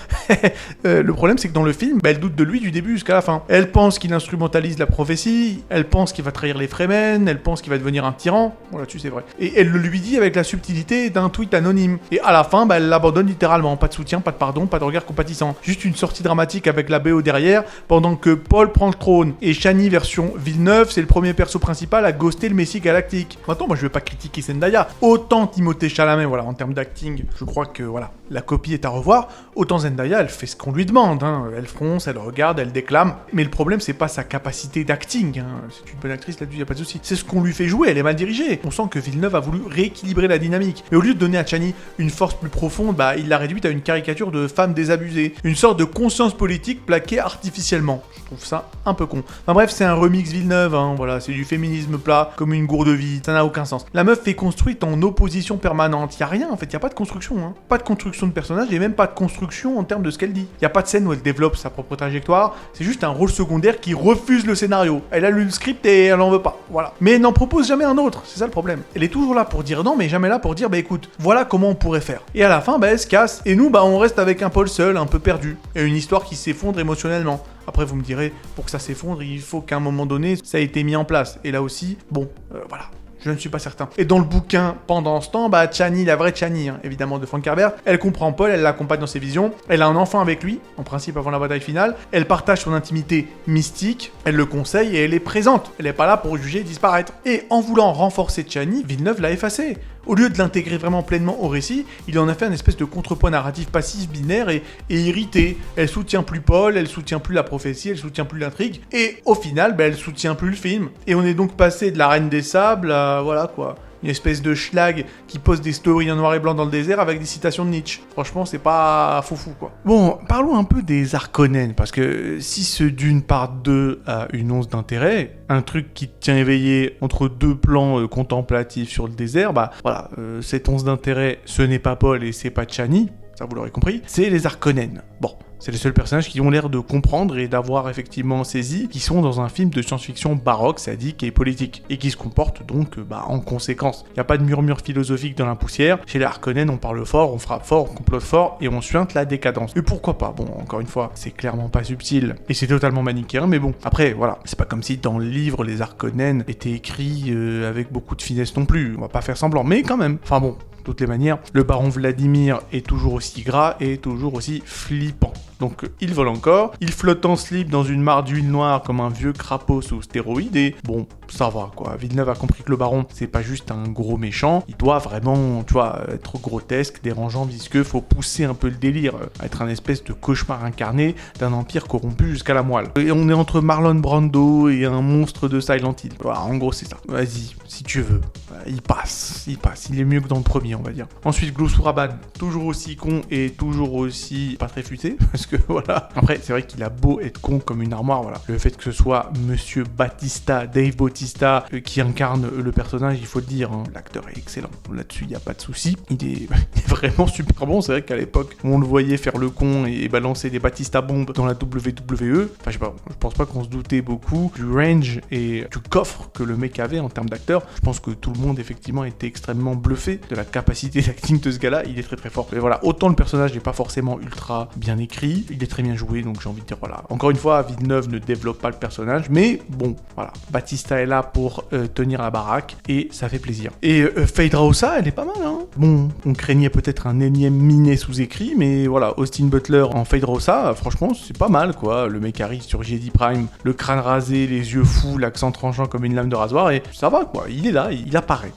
le problème c'est que dans le film, elle doute de lui du début jusqu'à la fin. Elle pense qu'il instrumentalise la prophétie, elle pense qu'il va trahir les Fremen, elle pense qu'il va devenir un tyran, bon là-dessus c'est vrai. Et elle le lui dit avec la subtilité d'un tweet anonyme. Et à la fin, elle l'abandonne littéralement, pas de soutien, pas de pardon, pas de regard compatissant. Juste une sortie dramatique avec la BO derrière, pendant que Paul prend le trône. Et Chani, version Villeneuve, c'est le premier perso principal à ghoster le Messie galactique. Maintenant, moi je vais pas critiquer Zendaya, autant Timothée Chalamet, voilà, en termes d'acting, je crois que voilà, la copie est à revoir, autant Zendaya, elle fait ce qu'on lui demande, hein. Elle fronce, elle regarde, elle déclame, mais le problème c'est pas sa capacité d'acting, hein. C'est une bonne actrice là-dessus, y a pas de souci. C'est ce qu'on lui fait jouer, elle est mal dirigée. On sent que Villeneuve a voulu rééquilibrer la dynamique, mais au lieu de donner à Chani une force plus profonde, il l'a réduite à une caricature de femme désabusée, une sorte de conscience politique plaquée artificiellement. Je trouve ça un peu con. Enfin bref, c'est un remix Villeneuve, hein, voilà, c'est du féminisme plat, comme une gourde vide, ça n'a aucun sens. La meuf est construite en opposition permanente, y a rien en fait, y a pas de construction, hein. Pas de construction de personnage et même pas de construction en termes de ce qu'elle dit. Y a pas de scène où elle développe sa propre trajectoire, c'est juste un rôle secondaire qui refuse le scénario. Elle a lu le script et elle en veut pas, voilà. Mais elle n'en propose jamais un autre, c'est ça le problème. Elle est toujours là pour dire non, mais jamais là pour dire écoute, voilà comment on pourrait faire. Et à la fin, elle se casse, et nous, on reste avec un Paul seul, un peu perdu, et une histoire qui s'effondre émotionnellement. Après, vous me direz, pour que ça s'effondre, il faut qu'à un moment donné, ça ait été mis en place. Et là aussi, voilà. Je ne suis pas certain. Et dans le bouquin, pendant ce temps, Chani, la vraie Chani, hein, évidemment de Frank Herbert, elle comprend Paul, elle l'accompagne dans ses visions, elle a un enfant avec lui, en principe avant la bataille finale, elle partage son intimité mystique, elle le conseille et elle est présente. Elle n'est pas là pour juger et disparaître. Et en voulant renforcer Chani, Villeneuve l'a effacé. Au lieu de l'intégrer vraiment pleinement au récit, il en a fait une espèce de contrepoids narratif passif, binaire et irrité. Elle soutient plus Paul, elle soutient plus la prophétie, elle soutient plus l'intrigue, et au final, elle soutient plus le film. Et on est donc passé de la Reine des Sables à, voilà quoi, une espèce de schlag qui pose des stories en noir et blanc dans le désert avec des citations de Nietzsche. Franchement, c'est pas foufou, quoi. Bon, parlons un peu des Harkonnen, parce que si ce Dune Part 2 a une once d'intérêt, un truc qui te tient éveillé entre deux plans contemplatifs sur le désert, voilà, cette once d'intérêt, ce n'est pas Paul et c'est pas Chani, ça vous l'aurez compris, c'est les Harkonnen. Bon, c'est les seuls personnages qui ont l'air de comprendre et d'avoir effectivement saisi qu'ils sont dans un film de science-fiction baroque, sadique et politique, et qui se comportent donc en conséquence. Il n'y a pas de murmure philosophique dans la poussière, chez les Harkonnen on parle fort, on frappe fort, on complote fort, et on suinte la décadence. Et pourquoi pas? Bon, encore une fois, c'est clairement pas subtil, et c'est totalement manichéen, mais bon, après, voilà, c'est pas comme si dans le livre les Harkonnen étaient écrits avec beaucoup de finesse non plus, on va pas faire semblant, mais quand même, enfin bon, de toutes les manières, le baron Vladimir est toujours aussi gras et toujours aussi flippant. Donc il vole encore, il flotte en slip dans une mare d'huile noire comme un vieux crapaud sous stéroïdes et bon, ça va quoi. Villeneuve a compris que le baron, c'est pas juste un gros méchant, il doit vraiment, tu vois, être grotesque, dérangeant, visqueux, faut pousser un peu le délire, être un espèce de cauchemar incarné d'un empire corrompu jusqu'à la moelle. Et on est entre Marlon Brando et un monstre de Silent Hill. Voilà, en gros c'est ça. Vas-y, si tu veux. Il passe, il est mieux que dans le premier on va dire. Ensuite Glossouraban, toujours aussi con et toujours aussi pas très futé, parce que voilà. Après c'est vrai qu'il a beau être con comme une armoire, voilà. Le fait que ce soit Monsieur Batista, Dave Bautista, qui incarne le personnage, il faut le dire, hein, l'acteur est excellent. Là-dessus il n'y a pas de souci. Il est vraiment super bon. C'est vrai qu'à l'époque où on le voyait faire le con et balancer des Batista bombes dans la WWE, enfin je sais pas, je pense pas qu'on se doutait beaucoup du range et du coffre que le mec avait en termes d'acteur. Je pense que tout le monde effectivement était extrêmement bluffé de la capacité d'acting de ce gars-là. Il est très très fort. Et voilà, autant le personnage n'est pas forcément ultra bien écrit, il est très bien joué, donc j'ai envie de dire voilà. Encore une fois, Villeneuve ne développe pas le personnage, mais bon, voilà. Batista est là pour tenir la baraque et ça fait plaisir. Et Phaedra Ossa, elle est pas mal, hein. Bon, on craignait peut-être un énième minet sous-écrit, mais voilà, Austin Butler en Phaedra Ossa, franchement, c'est pas mal, quoi. Le mec arrive sur Jedi Prime, le crâne rasé, les yeux fous, l'accent tranchant comme une lame de rasoir, et ça va, quoi. Il est là, il apparaît.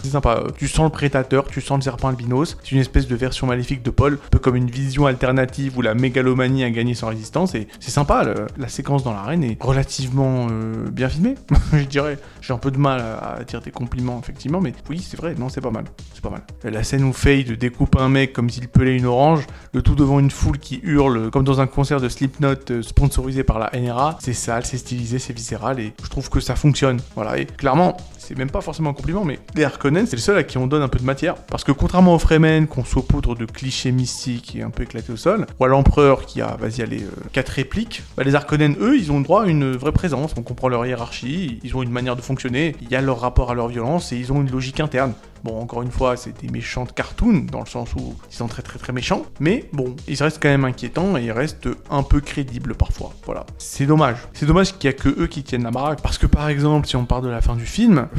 C'est sympa. Tu sens le prédateur, tu sens le serpent albinos. C'est une espèce de version maléfique de Paul, un peu comme une vision alternative où la mégalomanie a gagné sans résistance. Et c'est sympa, la séquence dans l'arène est relativement bien filmée, je dirais. J'ai un peu de mal à dire des compliments, effectivement, mais oui, c'est vrai, non, c'est pas mal. C'est pas mal. La scène où Fade découpe un mec comme s'il pelait une orange, le tout devant une foule qui hurle comme dans un concert de Slipknot sponsorisé par la NRA. C'est sale, c'est stylisé, c'est viscéral et je trouve que ça fonctionne. Voilà, et clairement, c'est même pas forcément un compliment, mais les Harkonnen, c'est le seul à qui on donne un peu de matière. Parce que contrairement aux Fremen, qu'on saupoudre de clichés mystiques et un peu éclatés au sol, ou à l'Empereur qui a, 4 répliques, les Harkonnen, eux, ils ont droit à une vraie présence. On comprend leur hiérarchie, ils ont une manière de fonctionner, il y a leur rapport à leur violence et ils ont une logique interne. Bon, encore une fois, c'est des méchants de cartoon, dans le sens où ils sont très très très méchants, mais bon, ils restent quand même inquiétants et ils restent un peu crédibles parfois, voilà. C'est dommage. C'est dommage qu'il y a que eux qui tiennent la baraque, parce que par exemple, si on part de la fin du film,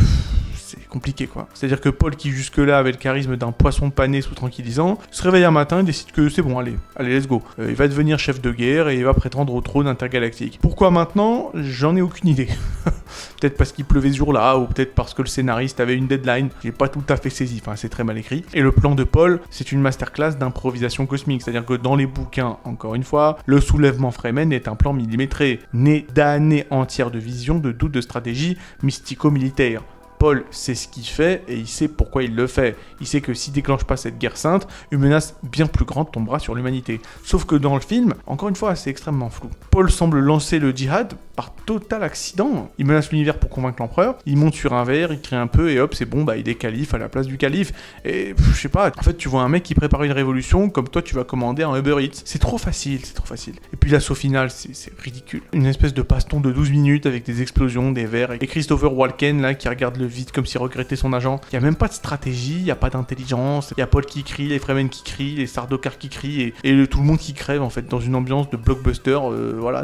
c'est compliqué quoi. C'est-à-dire que Paul, qui jusque-là avait le charisme d'un poisson pané sous tranquillisant, se réveille un matin et décide que c'est bon, allez, let's go. Il va devenir chef de guerre et il va prétendre au trône intergalactique. Pourquoi maintenant? J'en ai aucune idée. Peut-être parce qu'il pleuvait ce jour-là, ou peut-être parce que le scénariste avait une deadline, j'ai pas tout à fait saisi, enfin c'est très mal écrit. Et le plan de Paul, c'est une masterclass d'improvisation cosmique, c'est-à-dire que dans les bouquins, encore une fois, le soulèvement Fremen est un plan millimétré, né d'années entières de vision, de doutes, de stratégie mystico-militaire. Paul sait ce qu'il fait et il sait pourquoi il le fait. Il sait que s'il déclenche pas cette guerre sainte, une menace bien plus grande tombera sur l'humanité. Sauf que dans le film, encore une fois, c'est extrêmement flou. Paul semble lancer le djihad par total accident. Il menace l'univers pour convaincre l'empereur, il monte sur un verre, il crie un peu et hop, c'est bon, il est calife à la place du calife. Et je sais pas, en fait, tu vois un mec qui prépare une révolution comme toi tu vas commander un Uber Eats. C'est trop facile, c'est trop facile. Et puis l'assaut final, c'est ridicule. Une espèce de baston de 12 minutes avec des explosions, des verres, et Christopher Walken là qui regarde le vide comme s'il regrettait son agent. Il y a même pas de stratégie, il y a pas d'intelligence, il y a Paul qui crie, les Fremen qui crient, les Sardaukar qui crient et tout le monde qui crève en fait dans une ambiance de blockbuster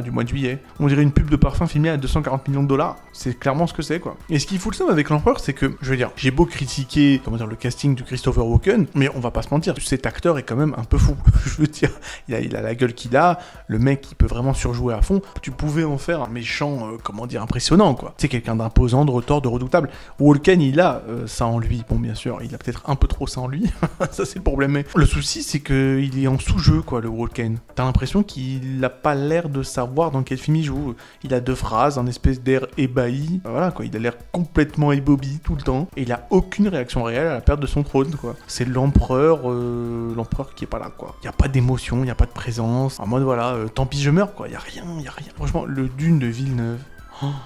du mois de juillet. On dirait une pub de parfum filmée à 240 millions de dollars. C'est clairement ce que c'est quoi. Et ce qui fout le seum avec l'empereur, c'est que, je veux dire, j'ai beau critiquer, le casting de Christopher Walken, mais on va pas se mentir, cet acteur est quand même un peu fou. Je veux dire, il a la gueule qu'il a, le mec il peut vraiment surjouer à fond. Tu pouvais en faire un méchant, impressionnant quoi. C'est quelqu'un d'imposant, de retors, de redoutable. Walken, il a ça en lui. Bon, bien sûr, il a peut-être un peu trop ça en lui. Ça, c'est le problème. Mais le souci, c'est qu'il est en sous-jeu, quoi, le Walken. T'as l'impression qu'il a pas l'air de savoir dans quel film il joue. Il a 2 phrases, un espèce d'air ébahi. Voilà, quoi. Il a l'air complètement ébobi tout le temps. Et il a aucune réaction réelle à la perte de son trône, quoi. C'est l'empereur qui est pas là, quoi. Y a pas d'émotion, y a pas de présence. En mode, voilà, tant pis, je meurs, quoi. Y a rien. Franchement, le Dune de Villeneuve,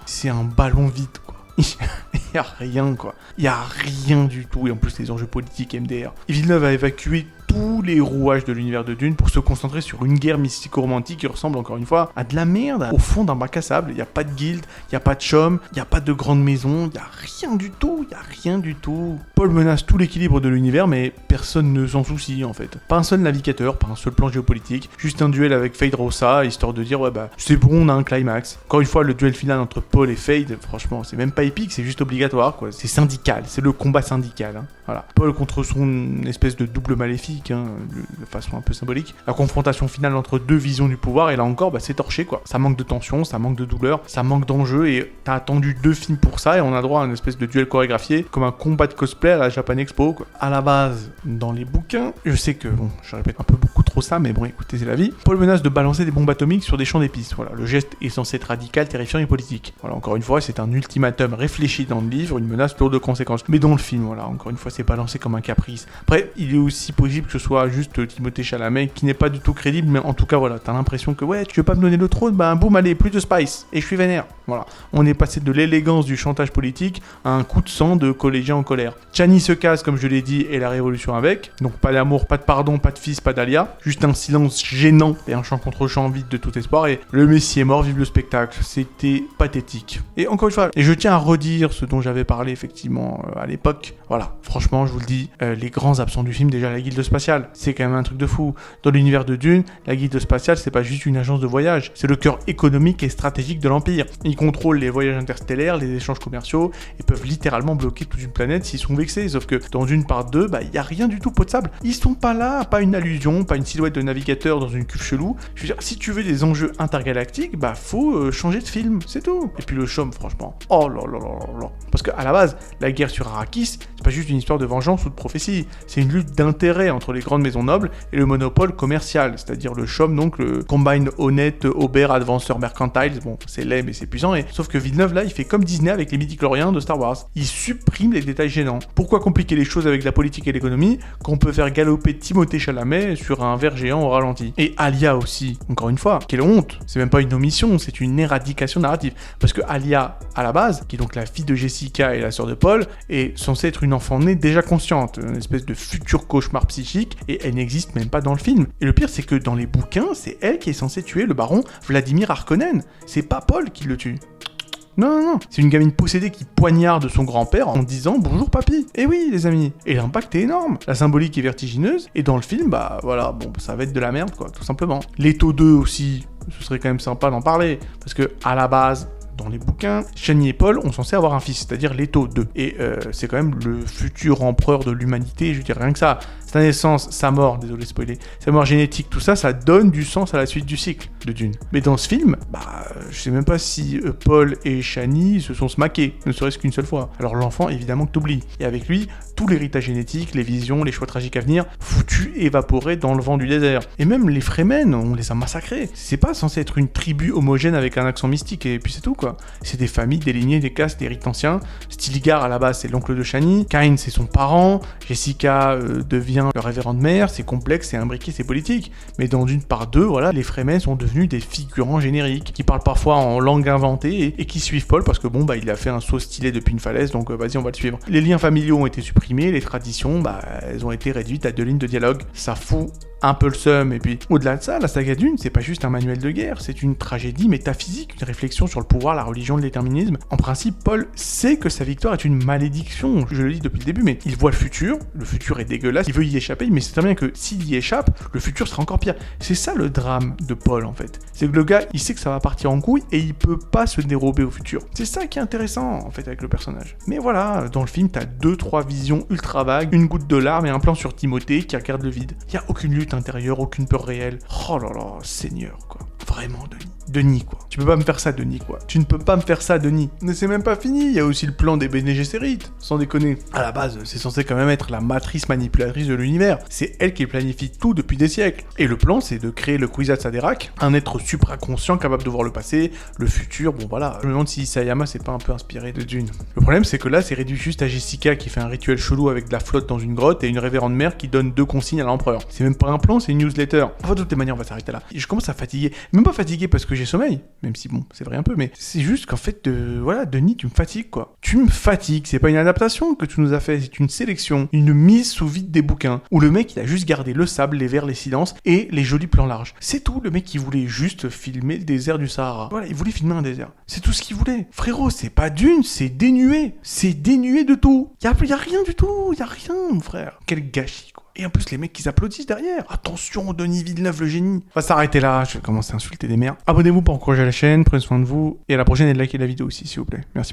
c'est un ballon vide, quoi. Il y a rien, quoi. Il y a rien du tout. Et en plus, les enjeux politiques MDR. Et Villeneuve a évacué tous les rouages de l'univers de Dune pour se concentrer sur une guerre mystico-romantique qui ressemble encore une fois à de la merde au fond d'un bac à sable. Il n'y a pas de guilde, il n'y a pas de chum, il n'y a pas de grande maison, il n'y a rien du tout, Paul menace tout l'équilibre de l'univers, mais personne ne s'en soucie en fait. Pas un seul navigateur, pas un seul plan géopolitique, juste un duel avec Feyd-Rautha, histoire de dire ouais bah c'est bon, on a un climax. Encore une fois, le duel final entre Paul et Feyd, franchement, c'est même pas épique, c'est juste obligatoire quoi. C'est syndical, c'est le combat syndical. Hein. Voilà. Paul contre son espèce de double maléfique. De façon un peu symbolique. La confrontation finale entre 2 visions du pouvoir, et là encore, c'est torché quoi. Ça manque de tension, ça manque de douleur, ça manque d'enjeu, et t'as attendu 2 films pour ça, et on a droit à une espèce de duel chorégraphié, comme un combat de cosplay à la Japan Expo, quoi. À la base, dans les bouquins, je sais que, bon, je répète un peu beaucoup trop ça, mais bon, écoutez, c'est la vie. Paul menace de balancer des bombes atomiques sur des champs d'épices. Voilà, le geste est censé être radical, terrifiant et politique. Voilà, encore une fois, c'est un ultimatum réfléchi dans le livre, une menace lourde de conséquences. Mais dans le film, voilà, encore une fois, c'est balancé comme un caprice. Après, il est aussi possible que ce soit juste Timothée Chalamet qui n'est pas du tout crédible, mais en tout cas voilà, t'as l'impression que ouais, tu veux pas me donner le trône, bah boum, allez, plus de spice, et je suis vénère. Voilà, on est passé de l'élégance du chantage politique à un coup de sang de collégien en colère. Chani se casse, comme je l'ai dit, et la révolution avec, donc pas d'amour, pas de pardon, pas de fils, pas d'Alia, juste un silence gênant et un chant contre chant vide de tout espoir, et le Messie est mort, vive le spectacle. C'était pathétique. Et encore une fois, et je tiens à redire ce dont j'avais parlé effectivement à l'époque, voilà, franchement, je vous le dis, les grands absents du film, déjà la guilde spatiale, c'est quand même un truc de fou. Dans l'univers de Dune, la guilde spatiale, c'est pas juste une agence de voyage, c'est le cœur économique et stratégique de l'Empire. Ils contrôlent les voyages interstellaires, les échanges commerciaux, et peuvent littéralement bloquer toute une planète s'ils sont vexés, sauf que dans Dune part 2, y a rien du tout potable. Ils sont pas là, pas une allusion, pas une silhouette de navigateur dans une cuve chelou. Je veux dire, si tu veux des enjeux intergalactiques, faut changer de film, c'est tout. Et puis le chaume, franchement, oh là là là là. Parce qu'à la base, la guerre sur Arrakis, c'est pas juste une histoire de vengeance ou de prophétie, c'est une lutte d'intérêt entre les grandes maisons nobles et le monopole commercial, c'est-à-dire le CHOM, donc le Combine Honnête Aubert Advanceur Mercantiles. Bon, c'est laid mais c'est puissant, et sauf que Villeneuve là, il fait comme Disney avec les midi-chloriens de Star Wars. Il supprime les détails gênants. Pourquoi compliquer les choses avec la politique et l'économie quand on peut faire galoper Timothée Chalamet sur un ver géant au ralenti? Et Alia aussi, encore une fois, quelle honte. C'est même pas une omission, c'est une éradication narrative. Parce que Alia, à la base, qui est donc la fille de Jessica et la sœur de Paul, est censée être une enfant née déjà consciente, une espèce de futur cauchemar psychique, et elle n'existe même pas dans le film. Et le pire, c'est que dans les bouquins, c'est elle qui est censée tuer le baron Vladimir Harkonnen. C'est pas Paul qui le tue. Non, c'est une gamine possédée qui poignarde son grand-père en disant « Bonjour papy ». Et oui les amis, et l'impact est énorme, la symbolique est vertigineuse, et dans le film, voilà, bon, ça va être de la merde quoi, tout simplement. Leto 2 aussi, ce serait quand même sympa d'en parler, parce que à la base, dans les bouquins, Chani et Paul ont censé avoir un fils, c'est-à-dire Leto 2. Et c'est quand même le futur empereur de l'humanité, je veux dire, rien que ça. Sa naissance, sa mort, désolé spoiler, sa mort génétique, tout ça, ça donne du sens à la suite du cycle de Dune. Mais dans ce film, je sais même pas si Paul et Chani se sont smaqués, ne serait-ce qu'une seule fois. Alors l'enfant, évidemment que t'oublies. Et avec lui, tout l'héritage génétique, les visions, les choix tragiques à venir, foutus, évaporés dans le vent du désert. Et même les Fremen, on les a massacrés. C'est pas censé être une tribu homogène avec un accent mystique, et puis c'est tout quoi. C'est des familles, des lignées, des castes, des rites anciens. Stilgar, à la base, c'est l'oncle de Chani. Cain, c'est son parent. Jessica devient le révérende mère. C'est complexe, c'est imbriqué, c'est politique. Mais dans Dune part 2, voilà, les Fremen sont devenus des figurants génériques, qui parlent parfois en langue inventée, et qui suivent Paul, parce que bon, il a fait un saut stylé depuis une falaise, donc vas-y, on va le suivre. Les liens familiaux ont été supprimés, les traditions, elles ont été réduites à 2 lignes de dialogue. Ça fout un peu le seum, et puis au-delà de ça, la saga Dune, c'est pas juste un manuel de guerre, c'est une tragédie métaphysique, une réflexion sur le pouvoir, la religion, le déterminisme. En principe, Paul sait que sa victoire est une malédiction, je le dis depuis le début, mais il voit le futur est dégueulasse, il veut y échapper, mais c'est très bien que s'il y échappe, le futur sera encore pire. C'est ça le drame de Paul en fait, c'est que le gars, il sait que ça va partir en couille, et il peut pas se dérober au futur. C'est ça qui est intéressant en fait avec le personnage. Mais voilà, dans le film, t'as 2-3 visions ultra vagues, une goutte de larmes et un plan sur Timothée qui regarde le vide. Y a aucune lutte intérieure, aucune peur réelle. Oh là là, Seigneur, quoi. Vraiment, Denis. Denis, quoi. Tu peux pas me faire ça, Denis, quoi. Tu ne peux pas me faire ça, Denis. Mais c'est même pas fini, il y a aussi le plan des Bene Gesserit, sans déconner. À la base, c'est censé quand même être la matrice manipulatrice de l'univers. C'est elle qui planifie tout depuis des siècles. Et le plan, c'est de créer le Kwisatz Haderach, un être supraconscient capable de voir le passé, le futur, bon voilà. Je me demande si Isayama s'est pas un peu inspiré de Dune. Le problème, c'est que là, c'est réduit juste à Jessica qui fait un rituel chelou avec de la flotte dans une grotte et une révérende mère qui donne 2 consignes à l'empereur. C'est même pas un plan, c'est une newsletter. Enfin, de toutes les manières, on va s'arrêter là. Je commence à fatiguer. Même pas fatigué parce que j'ai sommeil, même si bon, c'est vrai un peu, mais c'est juste qu'en fait, voilà, Denis, tu me fatigues, quoi. Tu me fatigues, c'est pas une adaptation que tu nous as fait, c'est une sélection, une mise sous vide des bouquins, où le mec, il a juste gardé le sable, les vers, les silences et les jolis plans larges. C'est tout, le mec, il voulait juste filmer le désert du Sahara. Voilà, il voulait filmer un désert. C'est tout ce qu'il voulait. Frérot, c'est pas Dune, c'est dénué. C'est dénué de tout. Y a rien du tout, y a rien, mon frère. Quel gâchis, quoi. Et en plus, les mecs qui s'applaudissent derrière. Attention, Denis Villeneuve, le génie. On va s'arrêter là, je vais commencer à insulter des mères. Abonnez-vous pour encourager la chaîne, prenez soin de vous, et à la prochaine et likez la vidéo aussi, s'il vous plaît. Merci beaucoup.